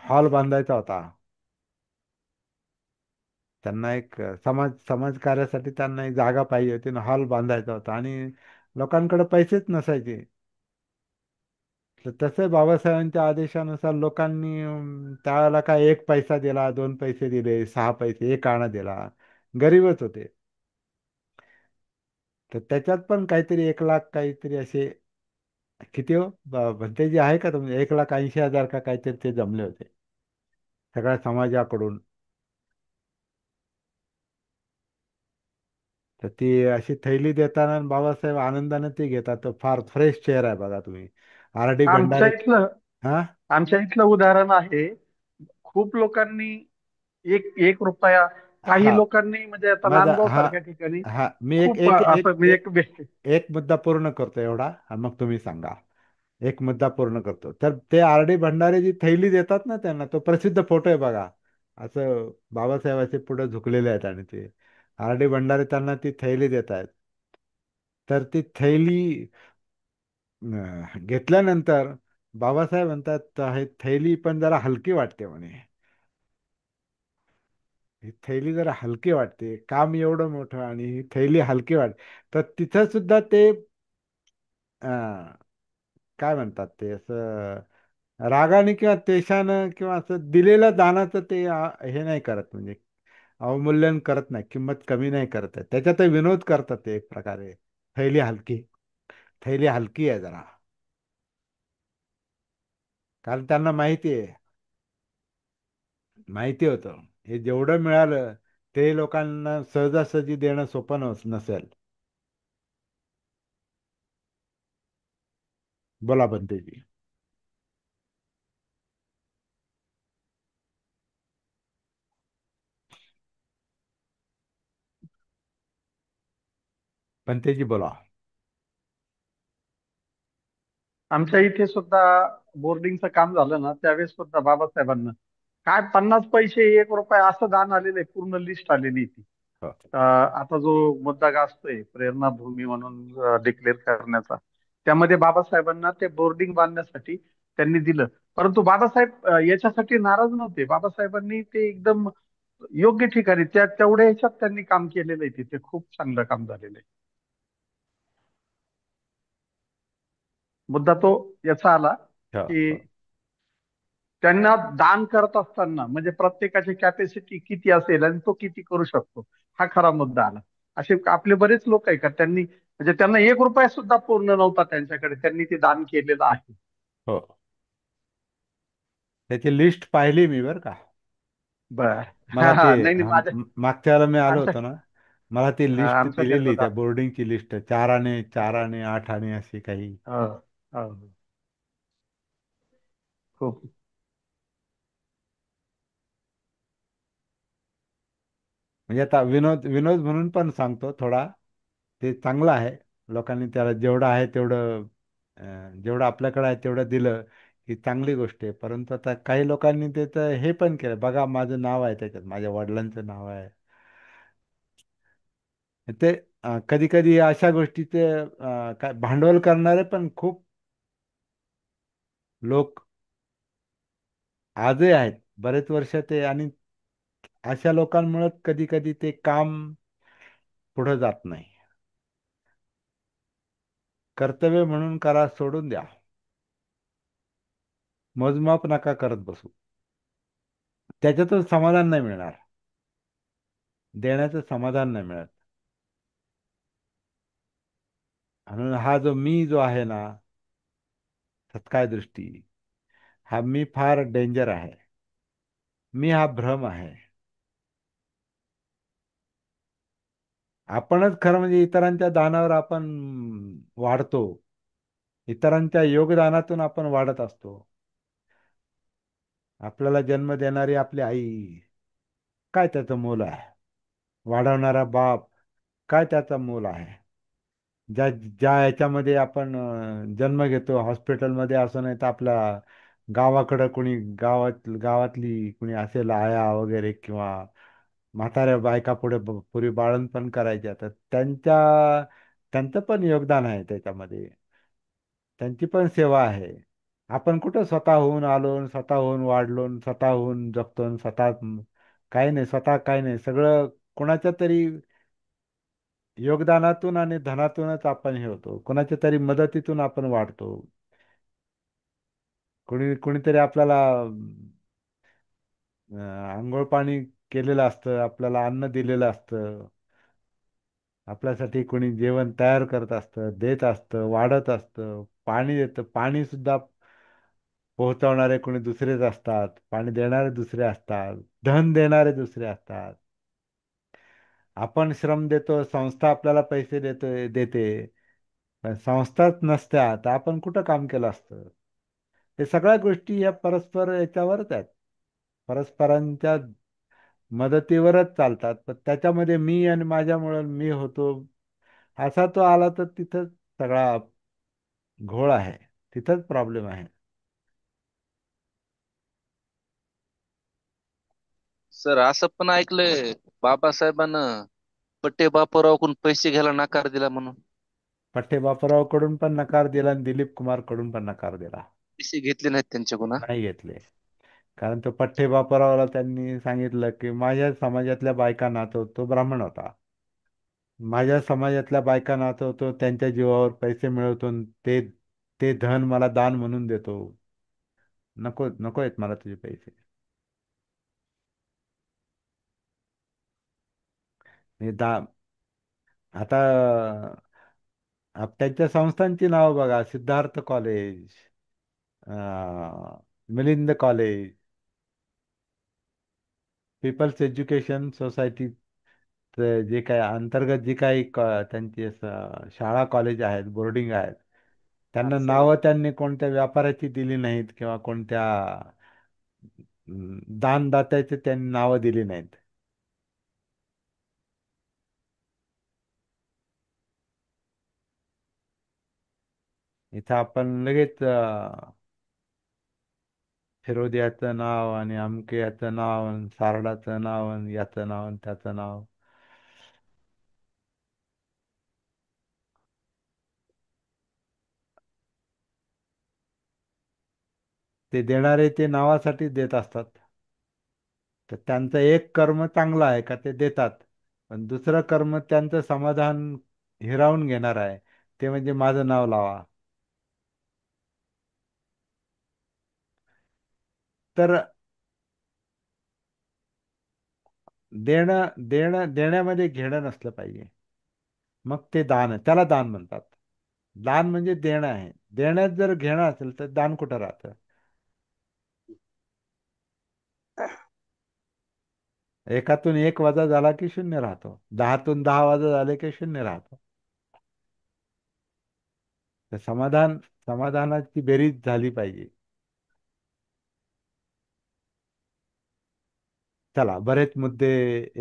हॉल बांधायचा होता. त्यांना एक समाज कार्यासाठी त्यांना एक जागा पाहिजे होती ना, हॉल बांधायचा होता आणि लोकांकडे पैसेच नसायचे. तर तसं बाबासाहेबांच्या आदेशानुसार लोकांनी त्यावेळेला काय एक पैसा दिला, दोन पैसे दिले, सहा पैसे, एक आणा दिला. गरीबच होते. तर त्याच्यात पण काहीतरी 1 लाख काहीतरी असे, किती हो भंते जी आहे का तुमचे, 1,80,000 का काहीतरी ते जमले होते सगळ्या समाजाकडून. तर ती अशी थैली देताना बाबासाहेब आनंदाने ती घेतात. तो फार फ्रेश चेअर आहे बघा तुम्ही. R.D. आमच्या भंडारे. इथलं हा. आमच्या इथलं उदाहरण आहे. खूप लोकांनी एक एक रुपया, काही हा. लोकांनी म्हणजे आता माझा नांदगाव हा. सारख्या ठिकाणी हा, मी एक खूप एक असं एक म्हणजे एक एक एक मुद्दा पूर्ण करतो एवढा आणि मग तुम्ही सांगा. एक मुद्दा पूर्ण करतो. तर ते R.D. भंडारे जी थैली देतात ना त्यांना, तो प्रसिद्ध फोटो आहे बघा. असं बाबासाहेबाचे पुढे झुकलेले आहेत आणि ते R.D. भंडारे त्यांना ती थैली देत आहेत. तर ती थैली घेतल्यानंतर बाबासाहेब म्हणतात, हे थैली पण जरा हलकी वाटते म्हणे. ही थैली जरा हलकी वाटते, काम एवढं मोठं आणि ही थैली हलकी वाटते. तर तिथं सुद्धा ते अं, काय म्हणतात ते असं रागाने किंवा त्वेषानं किंवा असं दिलेल्या दानाचं ते हे नाही करत, म्हणजे अवमूल्यन करत नाही, किंमत कमी नाही करत आहे. त्याच्यात विनोद करतात ते एक प्रकारे. थैली हलकी, थैली हलकी आहे जरा. कारण त्यांना माहिती होतं हे जेवढं मिळालं ते लोकांना सहजासहजी देणं सोपं नसेल. बोला बनतेजी. बनतेजी बोला. आमच्या इथे सुद्धा बोर्डिंगचं काम झालं ना, त्यावेळेस सुद्धा बाबासाहेबांना काय 50 पैसे, 1 रुपया असं दान आलेलं आहे. पूर्ण लिस्ट आलेली आहे ती. हो. आता जो मुद्दा गाजतोय प्रेरणाभूमी म्हणून डिक्लेअर करण्याचा, त्यामध्ये बाबासाहेबांना ते बोर्डिंग बांधण्यासाठी त्यांनी दिलं. परंतु बाबासाहेब याच्यासाठी नाराज नव्हते. बाबासाहेबांनी ते एकदम योग्य ठिकाणी तेवढ्या ह्याच्यात त्यांनी काम केलेलं आहे. तिथे खूप चांगलं काम झालेलं आहे. मुद्दा तो याचा आला हो. की हो. त्यांना दान करत असताना म्हणजे प्रत्येकाची कॅपॅसिटी किती असेल आणि तो किती करू शकतो, हा खरा मुद्दा आला. असे आपले बरेच लोक आहे का त्यांनी म्हणजे त्यांना 1 रुपया सुद्धा पूर्ण नव्हता त्यांच्याकडे, त्यांनी ते दान केलेलं आहे. हो. त्याची लिस्ट पाहिली मी बरं का. बर. मला हा ते हा, नाही नाही, मागच्या वेळेला मी आलो आमच्या होतो ना, मला ती लिस्ट आमच्या दिलेली त्या शेजारला. बोर्डिंगची लिस्ट, 4 आणे, 4 आणे, 8 आणे अशी काही. हो, हो, खूप. म्हणजे आता विनोद विनोद म्हणून पण सांगतो थोडा. ते चांगलं आहे. लोकांनी त्याला जेवढं आहे तेवढं, जेवढं आपल्याकडे आहे तेवढं दिलं ही चांगली गोष्ट आहे. परंतु आता काही लोकांनी त्याचं हे पण केलं बघा, माझं नाव आहे त्याच्यात, माझ्या वडिलांचं नाव आहे. ते कधी कधी अशा गोष्टीचे काय भांडवल करणारे पण खूप लोक आजही आहेत. बरेच वर्ष ते, आणि अशा लोकांमुळे कधी कधी ते काम पुढे जात नाही. कर्तव्य म्हणून करा, सोडून द्या. मोजमाप नका करत बसू. त्याच्यातून समाधान नाही मिळणार, देण्याचं समाधान नाही मिळत. म्हणून हा जो आहे ना, सत्काय दृष्टी, हा मी फार डेंजर आहे. मी हा भ्रम आहे. आपणच खरं म्हणजे इतरांच्या दानावर आपण वाढतो. इतरांच्या योगदानातून आपण वाढत असतो. आपल्याला जन्म देणारी आपली आई, काय त्याचं मोल आहे? वाढवणारा बाप, काय त्याचा मोल आहे? ज्या ज्या याच्यामध्ये आपण जन्म घेतो, हॉस्पिटलमध्ये असं, नाही तर आपल्या गावाकडं कुणी गावातली कुणी असेल आया वगैरे, किंवा म्हाताऱ्या बायका पुढे पूर्वी बाळंतपण करायच्या, तर त्यांचं पण योगदान आहे त्याच्यामध्ये. त्यांची पण सेवा आहे. आपण कुठं स्वतःहून आलो, स्वतःहून वाढलो, स्वतःहून जगतो, स्वतः काही नाही, स्वतः काही नाही, सगळं कोणाच्या तरी योगदानातून आणि धनातूनच आपण हे होतो, कोणाच्या तरी मदतीतून आपण वाढतो. कोणीतरी आपल्याला आंघोळ पाणी केलेलं असतं, आपल्याला अन्न दिलेलं असतं, आपल्यासाठी कोणी जेवण तयार करत असतं, देत असतं, वाढत असतं, पाणी देतं. पाणी सुद्धा पोहोचवणारे कोणी दुसरेच असतात, पाणी देणारे दुसरे असतात, धन देणारे दुसरे असतात. आपण श्रम देतो, संस्था आपल्याला पैसे देते, पण संस्थाच नसत्या तर आपण कुठं काम केलं असतं? हे सगळ्या गोष्टी या परस्पर याच्यावरच आहेत, परस्परांच्या मदतीवरच चालतात. पण त्याच्यामध्ये मी आणि माझ्यामुळं मी होतो असा तो आला तर तिथंच सगळा घोळ आहे, तिथंच प्रॉब्लेम आहे. सर असं पण ऐकलंय बाबासाहेबांना पट्टे बापूरावकडून पैसे घ्यायला नकार दिला म्हणून. पठ्ठे बापूराव कडून पण नकार दिला आणि दिलीप कुमार कडून पण नकार दिला. पैसे घेतले नाहीत त्यांच्याकडून हा? नाही घेतले. कारण तो पठ्ठे बापूरावला त्यांनी सांगितलं की माझ्या समाजातल्या बायका नाचवतो, तो ब्राह्मण होता, माझ्या समाजातल्या बायका नाचवतो, त्यांच्या जीवावर पैसे मिळवतो आणि ते ते धन मला दान म्हणून देतो. नको नको आहेत मला तुझे पैसे. हे दा आता त्यांच्या संस्थांची नावं बघा: Siddharth College, Milind College, People's Education Society, जे काही अंतर्गत जी काही त्यांची शाळा कॉलेज आहेत, बोर्डिंग आहेत, त्यांना असं आहे. नावं त्यांनी कोणत्या व्यापाऱ्याची दिली नाहीत किंवा कोणत्या दानदात्याची त्यांनी नावं दिली नाहीत. इथं आपण लगेच फिरोदियाचं नाव आणि अमक्याचं नाव आणि सारडाचं नाव आणि याचं नाव आणि त्याचं नाव. ते देणारे ते नावासाठी देत असतात. तर त्यांचं एक कर्म चांगलं आहे का ते देतात, पण दुसरं कर्म त्यांचं समाधान हिरावून घेणार आहे, ते म्हणजे माझं नाव लावा. तर देण्यामध्ये घेणं नसलं पाहिजे. मग ते दान आहे, त्याला दान म्हणतात. दान म्हणजे देणं आहे. देण्यात जर घेणं असेल तर दान कुठं राहतं? एकातून एक वजा झाला की शून्य राहतो, दहातून दहा वजा झाले की शून्य राहतो. तर समाधानाची बेरीज झाली पाहिजे. चला, बरेच मुद्दे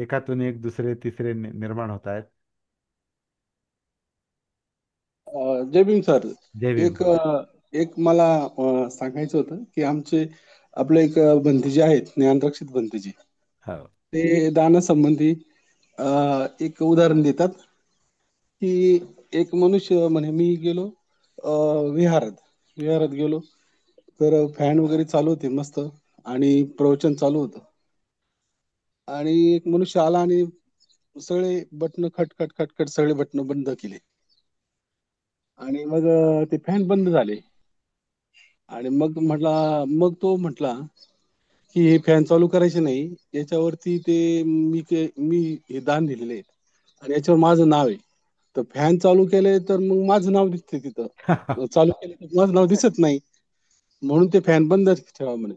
एकातून एक दुसरे तिसरे निर्माण होत आहेत. जय भीम सर. जय भीम. एक मला सांगायचं होतं की आमचे आपले एक भंतेजी आहेत, ज्ञानरक्षित भंतेजी. हो. ते दानासंबंधी एक उदाहरण देतात की एक मनुष्य म्हणे मी गेलो विहारात विहारात गेलो, तर फॅन वगैरे चालू होते मस्त आणि प्रवचन चालू होतं. आणि एक मनुष्य आला आणि सगळे बटन खटखट खटखट सगळे बटन बंद केले आणि मग ते फॅन बंद झाले. आणि मग तो म्हटला की हे फॅन चालू करायचे नाही, याच्यावरती मी हे दान दिलेले आहे आणि याच्यावर माझं नाव आहे. तर फॅन चालू केले तर मग माझं नाव दिसते तिथं, चालू केले तर माझं नाव दिसत नाही, म्हणून ते फॅन बंद ठेवा म्हणे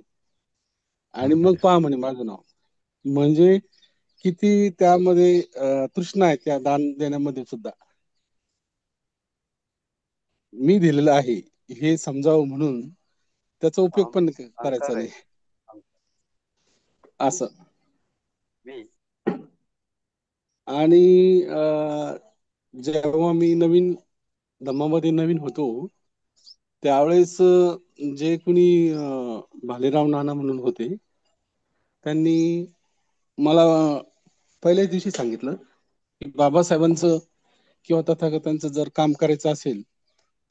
आणि मग पहा म्हणे माझं नाव. म्हणजे किती त्यामध्ये तृष्णा आहे त्या दान देण्यामध्ये सुद्धा. मी दिलेलं आहे हे समजावं म्हणून त्याचा उपयोग पण करायचा अहंकार आहे. नाही असं. मी आणि जेव्हा मी नवीन धम्मामध्ये नवीन होतो त्यावेळेस जे कुणी भालेराव नाना म्हणून होते, त्यांनी मला पहिल्याच दिवशी सांगितलं की बाबासाहेबांचं किंवा तथागतांचं जर काम करायचं असेल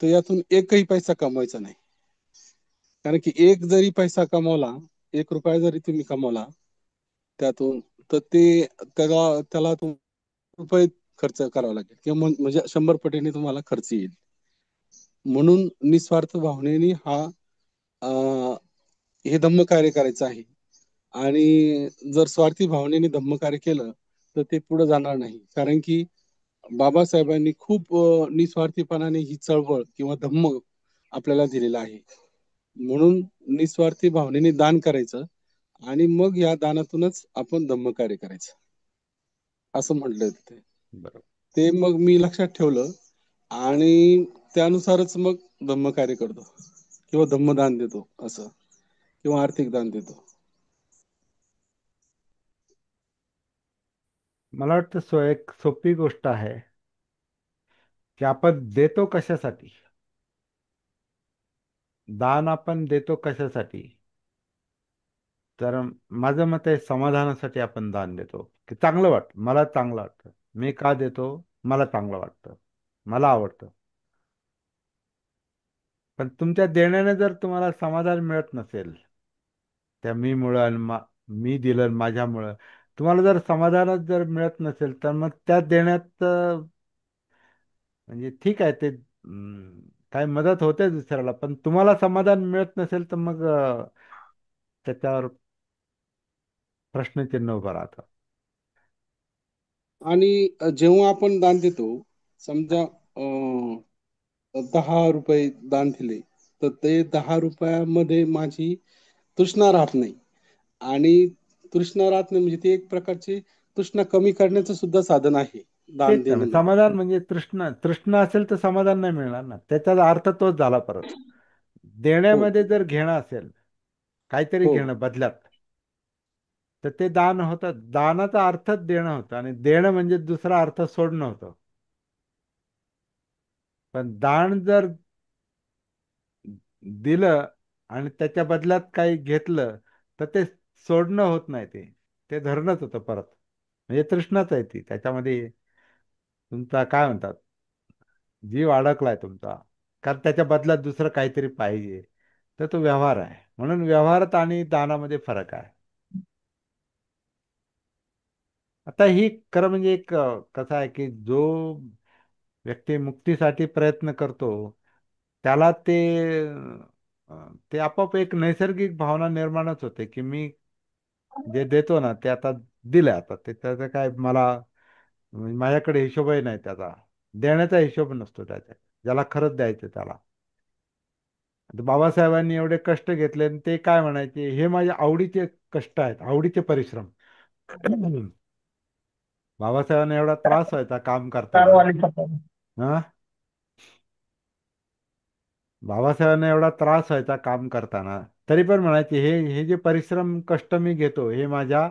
तर यातून एकही पैसा कमवायचा नाही. कारण की एक जरी पैसा कमवला, 1 रुपया जरी तुम्ही कमवला त्यातून, तर ते त्याला त्याला रुपये खर्च करावा लागेल किंवा म्हणजे 100 पटीने तुम्हाला खर्च येईल. म्हणून निस्वार्थ भावनेने अं, हे धम्मकार्य करायचं आहे. आणि जर स्वार्थी भावनेने धम्मकार्य केलं तर ते पुढे जाणार नाही. कारण की बाबासाहेबांनी खूप निस्वार्थीपणाने ही चळवळ किंवा धम्म आपल्याला दिलेला आहे. म्हणून निस्वार्थी भावनेने दान करायचं आणि मग या दानातूनच आपण धम्मकार्य करायचं, असं म्हटलंय तिथे. बरोबर. ते मग मी लक्षात ठेवलं आणि त्यानुसारच मग धम्मकार्य करतो किंवा धम्मदान देतो असं, किंवा आर्थिक दान देतो. मला वाटतं एक सोपी गोष्ट आहे की आपण देतो कशासाठी, दान आपण देतो कशासाठी. तर माझं मत आहे समाधानासाठी आपण दान देतो, की चांगलं वाटतं, मला चांगलं वाटतं. मी का देतो? मला चांगलं वाटतं, मला आवडतं. पण तुमच्या देण्याने जर तुम्हाला समाधान मिळत नसेल, त्या मीमुळं आणि मी दिलं आणि माझ्यामुळं तुम्हाला जर समाधानच जर मिळत नसेल, तर मग त्या देण्यात म्हणजे ठीक आहे ते काय मदत होते दुसऱ्याला, पण तुम्हाला समाधान मिळत नसेल तर मग त्याच्यावर प्रश्नचिन्ह उभं राहतं. आणि जेव्हा आपण दान देतो, समजा 10 रुपये दान दिले, तर ते 10 रुपयामध्ये माझी तृष्णा राहत नाही. आणि तृष्णा राहत नाही म्हणजे ते एक प्रकारची तृष्णा कमी करण्याचं सुद्धा साधन आहे दान तेच ना, देणे म्हणजे. समाधान म्हणजे तृष्णा तृष्णा असेल तर समाधान नाही मिळणार ना. त्याचा अर्थ तोच झाला परत. हो देण्यामध्ये जर घेणं असेल, काहीतरी हो. घेणं बदल्यात, तर ते दान होतं. दानाचा अर्थच देणं होतं आणि देणं म्हणजे दुसरा अर्थ सोडणं होतं. पण दान जर दिलं आणि त्याच्या बदल्यात काही घेतलं, तर ते सोडणं होत नाही. ते धरणंच होतं परत. म्हणजे तृष्णाच आहे ती. त्याच्यामध्ये तुमचा काय म्हणतात, जीव अडकलाय तुमचा. कारण त्याच्या बदल्यात दुसरं काहीतरी पाहिजे. तर तो व्यवहार आहे. म्हणून व्यवहारात आणि दानामध्ये फरक आहे. आता ही खरं म्हणजे एक कसं आहे की जो व्यक्ती मुक्तीसाठी प्रयत्न करतो, त्याला ते आपोआप एक नैसर्गिक भावना निर्माणच होते की मी जे देतो ना ते आता दिलं. आता ते त्याचं काय मला म्हणजे माझ्याकडे हिशोबही नाही त्याचा. देण्याचा हिशोब नसतो त्याच्या, ज्याला खरंच द्यायचं त्याला. आता बाबासाहेबांनी एवढे कष्ट घेतले आणि ते काय म्हणायचे, हे माझ्या आवडीचे कष्ट आहेत, आवडीचे परिश्रम. बाबासाहेबांना एवढा त्रास व्हायचा काम करताना. कारवाली पकडून. हा, बाबासाहेबांना एवढा त्रास व्हायचा काम करताना, तरी पण म्हणायचे हे हे जे परिश्रम कष्ट मी घेतो हे माझ्या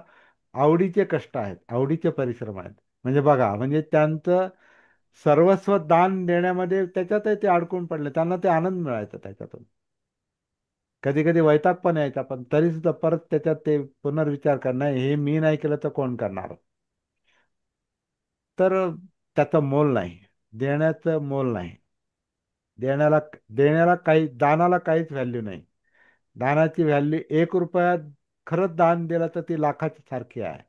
आवडीचे कष्ट आहेत, आवडीचे परिश्रम आहेत. म्हणजे बघा, म्हणजे त्यांचं सर्वस्व दान देण्यामध्ये त्याच्यातही ते अडकून पडले. त्यांना ते आनंद मिळायचा त्याच्यातून. कधी कधी वैताग पण यायचा, पण तरी सुद्धा परत त्याच्यात ते पुनर्विचार करणं, हे मी नाही केलं तर कोण करणार. तर त्याचं मोल नाही, देण्याचं मोल नाही. देण्याला देण्याला काही, दानाला काहीच व्हॅल्यू नाही. दानाची व्हॅल्यू 1 रुपया खरंच दान दिलं तर ती लाखाची सारखी आहे.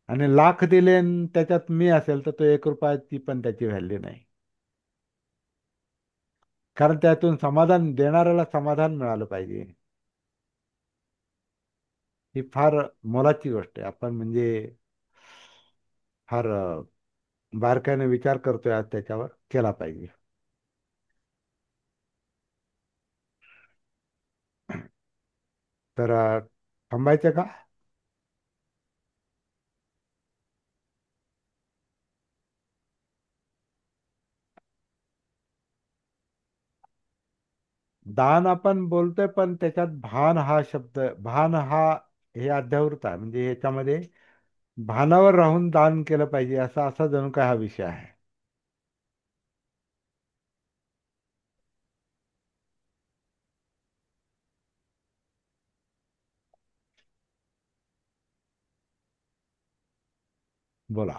आणि लाख दिले आणि त्याच्यात मी असेल तर तो 1 रुपयाची पण त्याची व्हॅल्यू नाही. कारण त्यातून समाधान, देणाऱ्याला समाधान मिळालं पाहिजे. ही फार मोलाची गोष्ट आहे. आपण म्हणजे फार बारकाईने विचार करतोय आज, त्याच्यावर केला पाहिजे. तर थांबायचं का? दान आपण बोलतोय, पण त्याच्यात भान हा शब्द, भान हा हे अध्यावृत आहे. म्हणजे ह्याच्यामध्ये भानावर राहून दान केलं पाहिजे, असा असा जणू काय हा विषय आहे. बोला.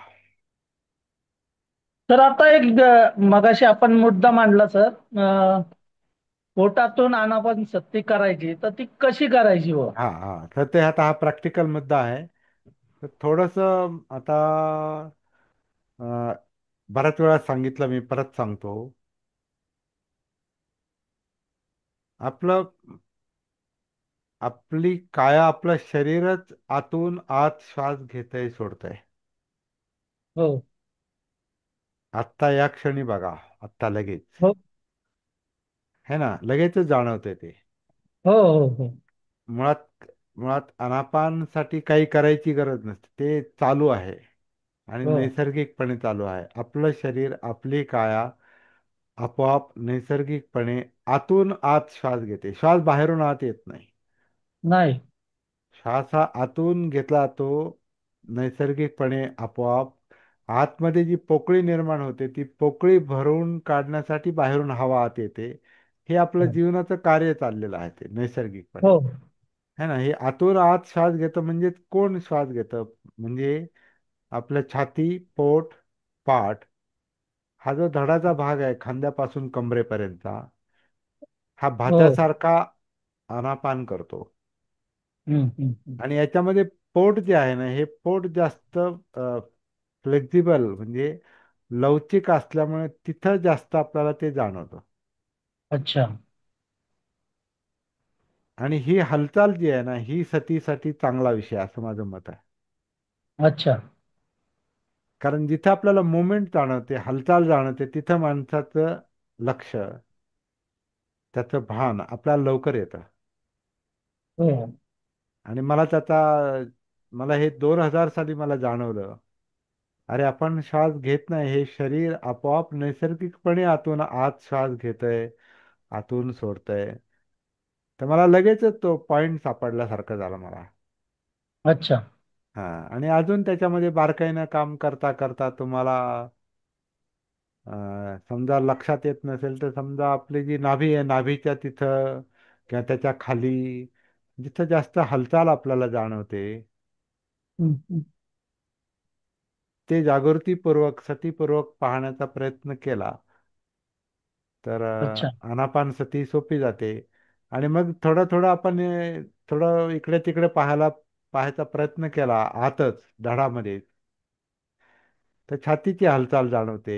तर आता एक मगाशी आपण मुद्दा मांडला सर, पोटातून आनापानसती करायची तर ती कशी करायची हो? हा हा, तर ते आता हा प्रॅक्टिकल मुद्दा आहे. तर थोडस आता अं, बऱ्याच वेळा सांगितलं, मी परत सांगतो. आपलं आपली काया, आपलं शरीरच आतून आत श्वास घेतय सोडतंय. हो आत्ता या क्षणी बघा, आत्ता लगेच, हो है ना, लगेचच जाणवतंय ते. हो हो हो मुळात मुळात अनापानसाठी काही करायची गरज नसते, ते चालू आहे आणि हो नैसर्गिकपणे चालू आहे. आपलं शरीर, आपली काया आपोआप नैसर्गिकपणे आतून आत श्वास घेते. श्वास बाहेरून आत येत नाही. नाही. श्वास हा आतून घेतला जातो नैसर्गिकपणे आपोआप. आतमध्ये जी पोकळी निर्माण होते, ती पोकळी भरून काढण्यासाठी बाहेरून हवा आत येते. हे आपलं जीवनाचं कार्य चाललेलं आहे, ते नैसर्गिकपणे. हो है ना, हे आतून आत श्वास घेतं. म्हणजे कोण श्वास घेतं? म्हणजे आपलं छाती, पोट, पाठ, हा जो धडाचा भाग आहे खांद्यापासून कमरेपर्यंतचा, हा हो भात्यासारखा आनापान करतो. हम्म. आणि याच्यामध्ये पोट जे आहे ना, हे पोट जास्त फ्लेक्झिबल, म्हणजे लवचिक असल्यामुळे तिथं जास्त आपल्याला ते जाणवतं. अच्छा आणि ही हालचाल जी आहे ना, ही सतीसाठी चांगला विषय आहे, असं माझं मत आहे. अच्छा. कारण जिथं आपल्याला मुवमेंट जाणवते, हालचाल जाणवते, तिथं माणसाचं लक्ष, त्याचं भान आपल्याला लवकर येतं. हो आणि मला हे 2000 साली मला जाणवलं. अरे, आपण श्वास घेत नाही, हे शरीर आपोआप नैसर्गिकपणे आतून आत श्वास घेतय, आतून सोडतय. तर मला लगेचच तो पॉइंट सापडल्यासारखं झालं मला. अच्छा. हा, आणि अजून त्याच्यामध्ये बारकाईनं काम करता करता तुम्हाला समजा लक्षात येत नसेल, तर समजा आपली जी नाभी आहे, नाभीच्या तिथं किंवा त्याच्या खाली जिथं जास्त हालचाल आपल्याला जाणवते, हम्म. ते जागृतीपूर्वक, सतीपूर्वक पाहण्याचा प्रयत्न केला तर अच्छा. आनापानसती सोपी जाते. आणि मग थोडं थोडं आपण थोडं इकडे तिकडे पाहायचा प्रयत्न केला आतच धडामध्ये, तर छातीची हालचाल जाणवते,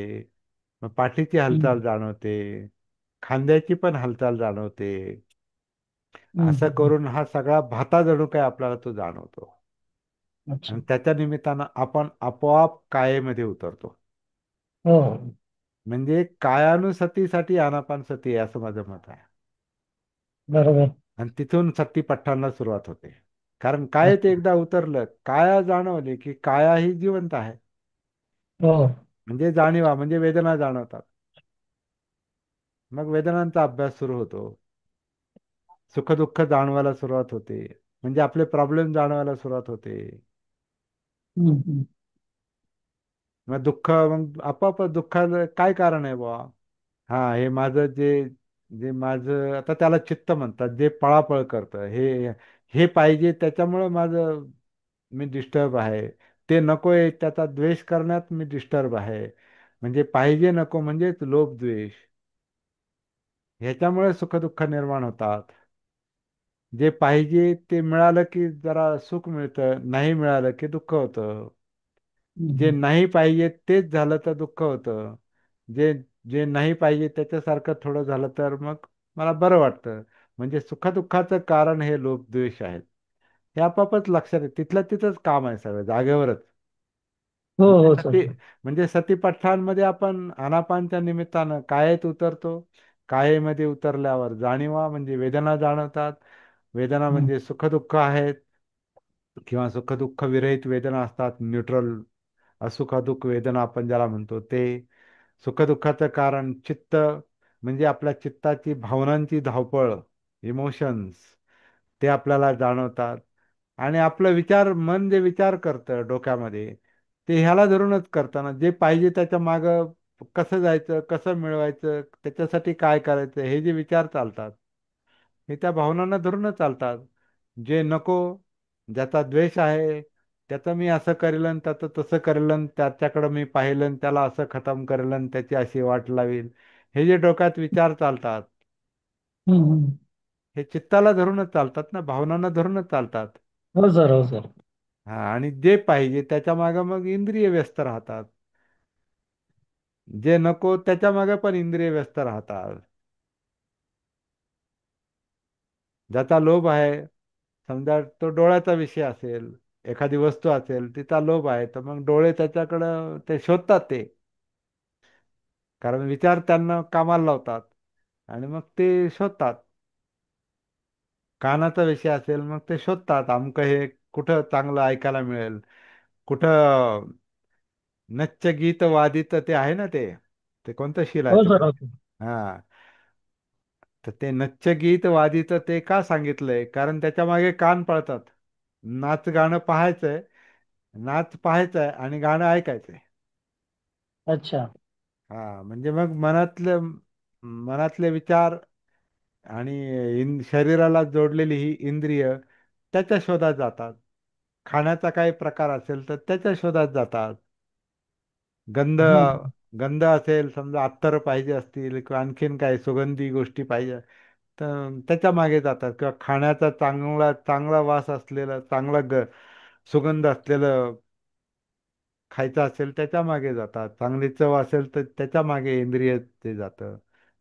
मग पाठीची हालचाल हम्म. जाणवते, खांद्याची पण हालचाल जाणवते. असं हम्म. करून हा सगळा भाता जणू काय आपल्याला तो जाणवतो. अच्छा. आणि त्याच्या निमित्तानं आपण आपोआप कायेमध्ये उतरतो. हो म्हणजे कायानुसतीसाठी आनापानसती आहे, असं माझं मत आहे. बरोबर. आणि तिथून सत्तीपट्ठांना सुरुवात होते. कारण काय ते अच्छा. एकदा उतरलं, काया जाणवली की काया ही जिवंत आहे. हो म्हणजे जाणीवा, म्हणजे वेदना जाणवतात. मग वेदनांचा अभ्यास सुरू होतो. सुखदुःख जाणवायला सुरुवात होते. म्हणजे आपले प्रॉब्लेम जाणवायला सुरुवात होते. हम्म. मग दुःख, मग आपोआप दुःखाला काय कारण आहे बुवा? हा, हे माझं जे जे माझं आता त्याला चित्त म्हणतात, जे पळापळ करतं, हे पाहिजे त्याच्यामुळं माझं, मी डिस्टर्ब आहे. ते नकोय त्याचा द्वेष करण्यात मी डिस्टर्ब आहे. म्हणजे पाहिजे नको म्हणजेच लोभ द्वेष, ह्याच्यामुळे सुखदुःख निर्माण होतात. जे पाहिजे ते मिळालं की जरा सुख मिळतं, नाही मिळालं की दुःख होतं. जे हम्म. नाही पाहिजे तेच झालं तर दुःख होतं. जे जे नाही पाहिजे त्याच्यासारखं थोडं झालं तर मग मला बरं वाटतं. म्हणजे सुखदुःखाचं कारण हे लोभ द्वेष आहेत. हे आपापच लक्षात येतं. तिथलं तिथंच काम आहे, सगळं जागेवरच. हो म्हणजे हो सती सर. म्हणजे सतीपठ्ठांमध्ये आपण आनापानच्या निमित्तानं कायेत उतरतो. कायेमध्ये उतरल्यावर जाणीवा, म्हणजे वेदना जाणवतात. वेदना हम्म. म्हणजे सुखदुःख आहेत, किंवा सुखदुःख विरहित वेदना असतात, न्यूट्रल असुखदुःख वेदना आपण ज्याला म्हणतो ते. सुखदुःखाचं कारण चित्त, म्हणजे आपल्या चित्ताची, भावनांची धावपळ, इमोशन्स, ते आपल्याला जाणवतात. आणि आपलं विचार, मन जे विचार करतं डोक्यामध्ये, ते ह्याला धरूनच करतं ना. जे पाहिजे त्याच्या मागं कसं जायचं, कसं मिळवायचं, त्याच्यासाठी काय करायचं, हे जे विचार चालतात, हे त्या भावनांना धरूनच चालतात. जे नको, ज्याचा द्वेष आहे, त्याचं मी असं करेल आणि त्याचं तसं करेल आणि त्याच्याकडं मी पाहिलं आणि त्याला असं खतम करेल आणि त्याची अशी वाट लावेल, हे जे डोक्यात विचार चालतात, हम्म, हम्म. हे चित्ताला धरूनच चालतात ना, भावनांना धरूनच चालतात. हो सर, हो सर. हा, आणि जे पाहिजे त्याच्या मागे मग इंद्रिय व्यस्त राहतात. जे नको त्याच्या मागे पण इंद्रिय व्यस्त राहतात. ज्याचा लोभ आहे, समजा तो डोळ्याचा विषय असेल, एखादी वस्तू असेल तिचा लोभ आहे, तर मग डोळे त्याच्याकडं ते शोधतात ते, कारण विचार त्यांना कामाला लावतात आणि मग ते शोधतात. कानाचा विषय असेल मग ते शोधतात, अमकं हे कुठं चांगलं ऐकायला मिळेल, कुठं नच्च गीत वादित ते आहे ना, ते ते कोणतं शील आहे हो ते सर, हो सर. हा, तर ते नच्च गीत वादित ते का सांगितलंय, कारण त्याच्या मागे कान पळतात. नाच गाणं पाहायचंय, नाच पाहायचंय आणि गाणं ऐकायचंय. अच्छा. हा, म्हणजे मग मनातले विचार आणि शरीराला जोडलेली ही इंद्रिय त्याच्या शोधात जातात. खाण्याचा काही प्रकार असेल तर त्याच्या शोधात जातात. गंध हम्म. गंध असेल, समजा अत्तर पाहिजे असतील किंवा आणखीन काही सुगंधी गोष्टी पाहिजे, तर त्याच्या मागे जातात. किंवा खाण्याचा चांगला चांगला वास असलेलं, चांगला सुगंध असलेलं खायचं असेल त्याच्या मागे जातात. चांगली चव असेल तर त्याच्या मागे इंद्रिय ते जातं.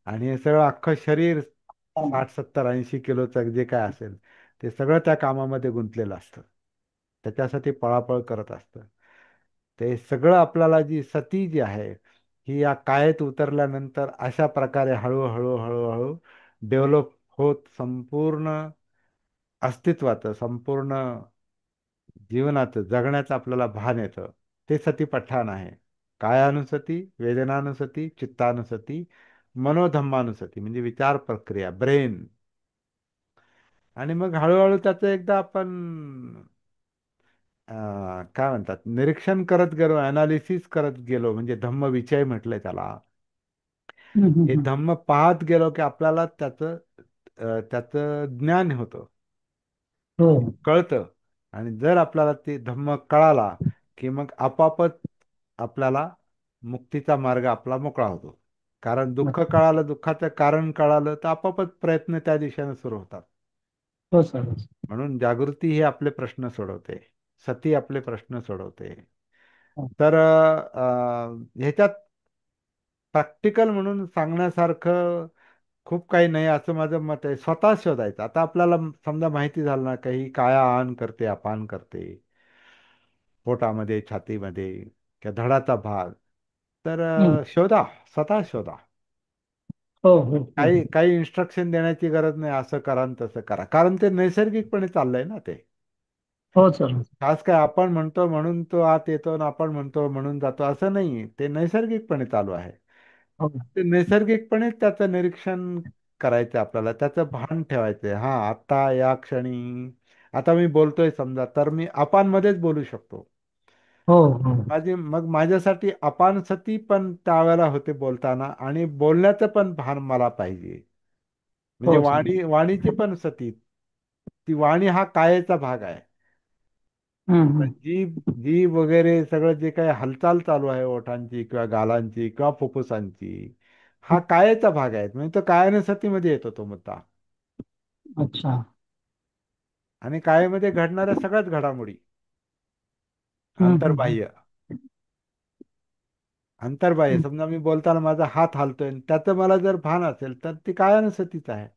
आणि हे सगळं अख्खं शरीर 60, 70, 80 किलोचं जे काय असेल ते सगळं त्या कामामध्ये गुंतलेलं असतं. त्याच्यासाठी पळापळ करत असतं. ते सगळं आपल्याला जी सती जी आहे ही या कायेत उतरल्यानंतर अशा प्रकारे हळूहळू हळूहळू डेव्हलप होत संपूर्ण अस्तित्वाचं, संपूर्ण जीवनाचं, जगण्याचं आपल्याला भान येतं. ते सतीपठ्ठान आहे. कायानुसती, वेदनानुसती, चित्तानुसती, मनोधम्मानुसती, म्हणजे विचार प्रक्रिया, ब्रेन. आणि मग हळूहळू त्याचं एकदा आपण काय म्हणतात, निरीक्षण करत गेलो, अनालिसिस करत गेलो, म्हणजे धम्म विचय म्हटलंय त्याला. हम्म, हम्म, हे हम्म. धम्म पाहत गेलो की आपल्याला त्याचं ज्ञान होतं, हो. कळतं. आणि जर आपल्याला ते धम्म कळाला की मग आपापच आपल्याला मुक्तीचा मार्ग आपला मोकळा होतो. कारण दुःख कळालं, दुःखाचं कारण कळालं, तर आपापच प्रयत्न त्या दिशेने सुरू होतात. हो सर, हो सर. म्हणून जागृती ही आपले प्रश्न सोडवते, सती आपले प्रश्न सोडवते. हो. तर ह्याच्यात प्रॅक्टिकल म्हणून सांगण्यासारखं खूप काही नाही असं माझं मत आहे. स्वतः शोधायचं. आता आपल्याला समजा माहिती झालं ना, काही काया आन करते, अपान करते, पोटामध्ये, छातीमध्ये किंवा धडाचा भाग, तर हम्म. शोधा, स्वतः शोधा. हो, हो, हो. काही काही इन्स्ट्रक्शन देण्याची गरज नाही, असं करा आणि तसं करा, कारण ते नैसर्गिकपणे चाललंय ना ते. हो सर. खास काय आपण म्हणतो म्हणून तो आत येतो आणि आपण म्हणतो म्हणून जातो, असं नाही. ते नैसर्गिकपणे चालू आहे. हो. ते नैसर्गिकपणे त्याचं निरीक्षण करायचं आपल्याला, त्याचं भान ठेवायचंय. हा, आता या क्षणी आता मी बोलतोय समजा, तर मी अपानमध्येच बोलू शकतो. हो, हो. मग माझ्यासाठी अपान सती पण त्यावेळेला होते बोलताना, आणि बोलण्याचं पण भान मला पाहिजे. म्हणजे हो सर. वाणीची पण सती, ती वाणी हा कायेचा भाग आहे. हम्म, आता हम्म. जीभ जीभ वगैरे सगळं जे काही हालचाल चालू आहे ओठांची किंवा गालांची किंवा फुफ्फुसांची, हा कायेचा भाग आहे. म्हणजे तो कायाने सतीमध्ये येतो तो मुद्दा. अच्छा. आणि कायेमध्ये घडणाऱ्या सगळ्याच घडामोडी, हम्म, हम्म, हम्म. अंतर्बाह्य अंतर्बाह्य, समजा मी बोलताना माझा हात हालतोय आणि त्याचं मला जर भान असेल तर ती कायानुसतीच आहे.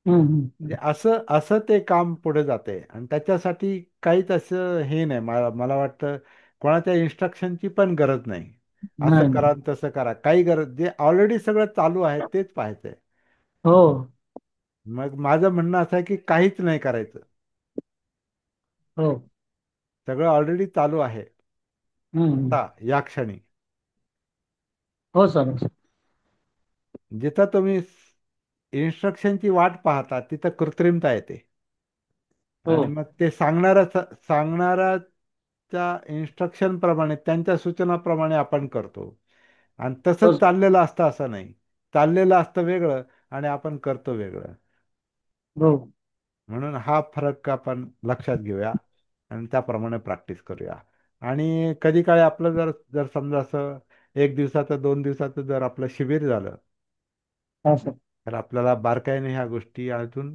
हम्म, हम्म. म्हणजे असं असं ते काम पुढे जाते. आणि त्याच्यासाठी काहीच असं हे नाही, मला वाटतं कोणाच्या इन्स्ट्रक्शनची पण गरज नाही. असं नाही, करा नाही. आणि तसं करा, काही गरज, जे ऑलरेडी सगळं चालू आहे तेच पाहायचंय. हो. मग माझं म्हणणं असं आहे की काहीच नाही करायचं, हो. सगळं ऑलरेडी चालू आहे हम्म, हम्म. आता या क्षणी. हो सर, हो सर. जिथं तुम्ही इन्स्ट्रक्शनची वाट पाहता तिथं कृत्रिमता येते. हो. आणि मग ते सांगणाऱ्याच्या इन्स्ट्रक्शन प्रमाणे, त्यांच्या सूचनाप्रमाणे आपण करतो. आणि हो तसंच सर. चाललेलं असतं असं नाही. चाललेलं असतं वेगळं आणि आपण करतो वेगळं. हो. म्हणून हा फरक आपण लक्षात घेऊया आणि त्याप्रमाणे प्रॅक्टिस करूया. आणि कधी काळी आपलं जर जर समजा असं 1 दिवसाचं 2 दिवसाचं जर आपलं शिबिर झालं, हा सर. तर आपल्याला बारकाईने ह्या गोष्टी अजून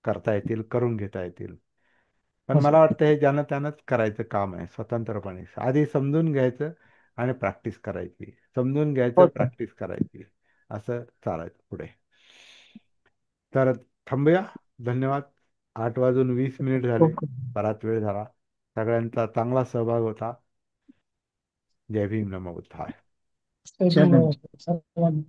करता येतील, करून घेता येतील. पण हो मला सर. वाटतं हे ज्यानं त्यानंच करायचं काम आहे, स्वतंत्रपणे आधी समजून घ्यायचं आणि प्रॅक्टिस करायची, समजून घ्यायचं, हो सर. प्रॅक्टिस करायची, असं चालायचं पुढे. तर थांबूया. धन्यवाद. 8:20 झाले, ओके. बराच वेळ झाला. सगळ्यांचा चांगला सहभाग होता. जय भीम, नमो बुद्धाय. जय भीम. सर्वांना.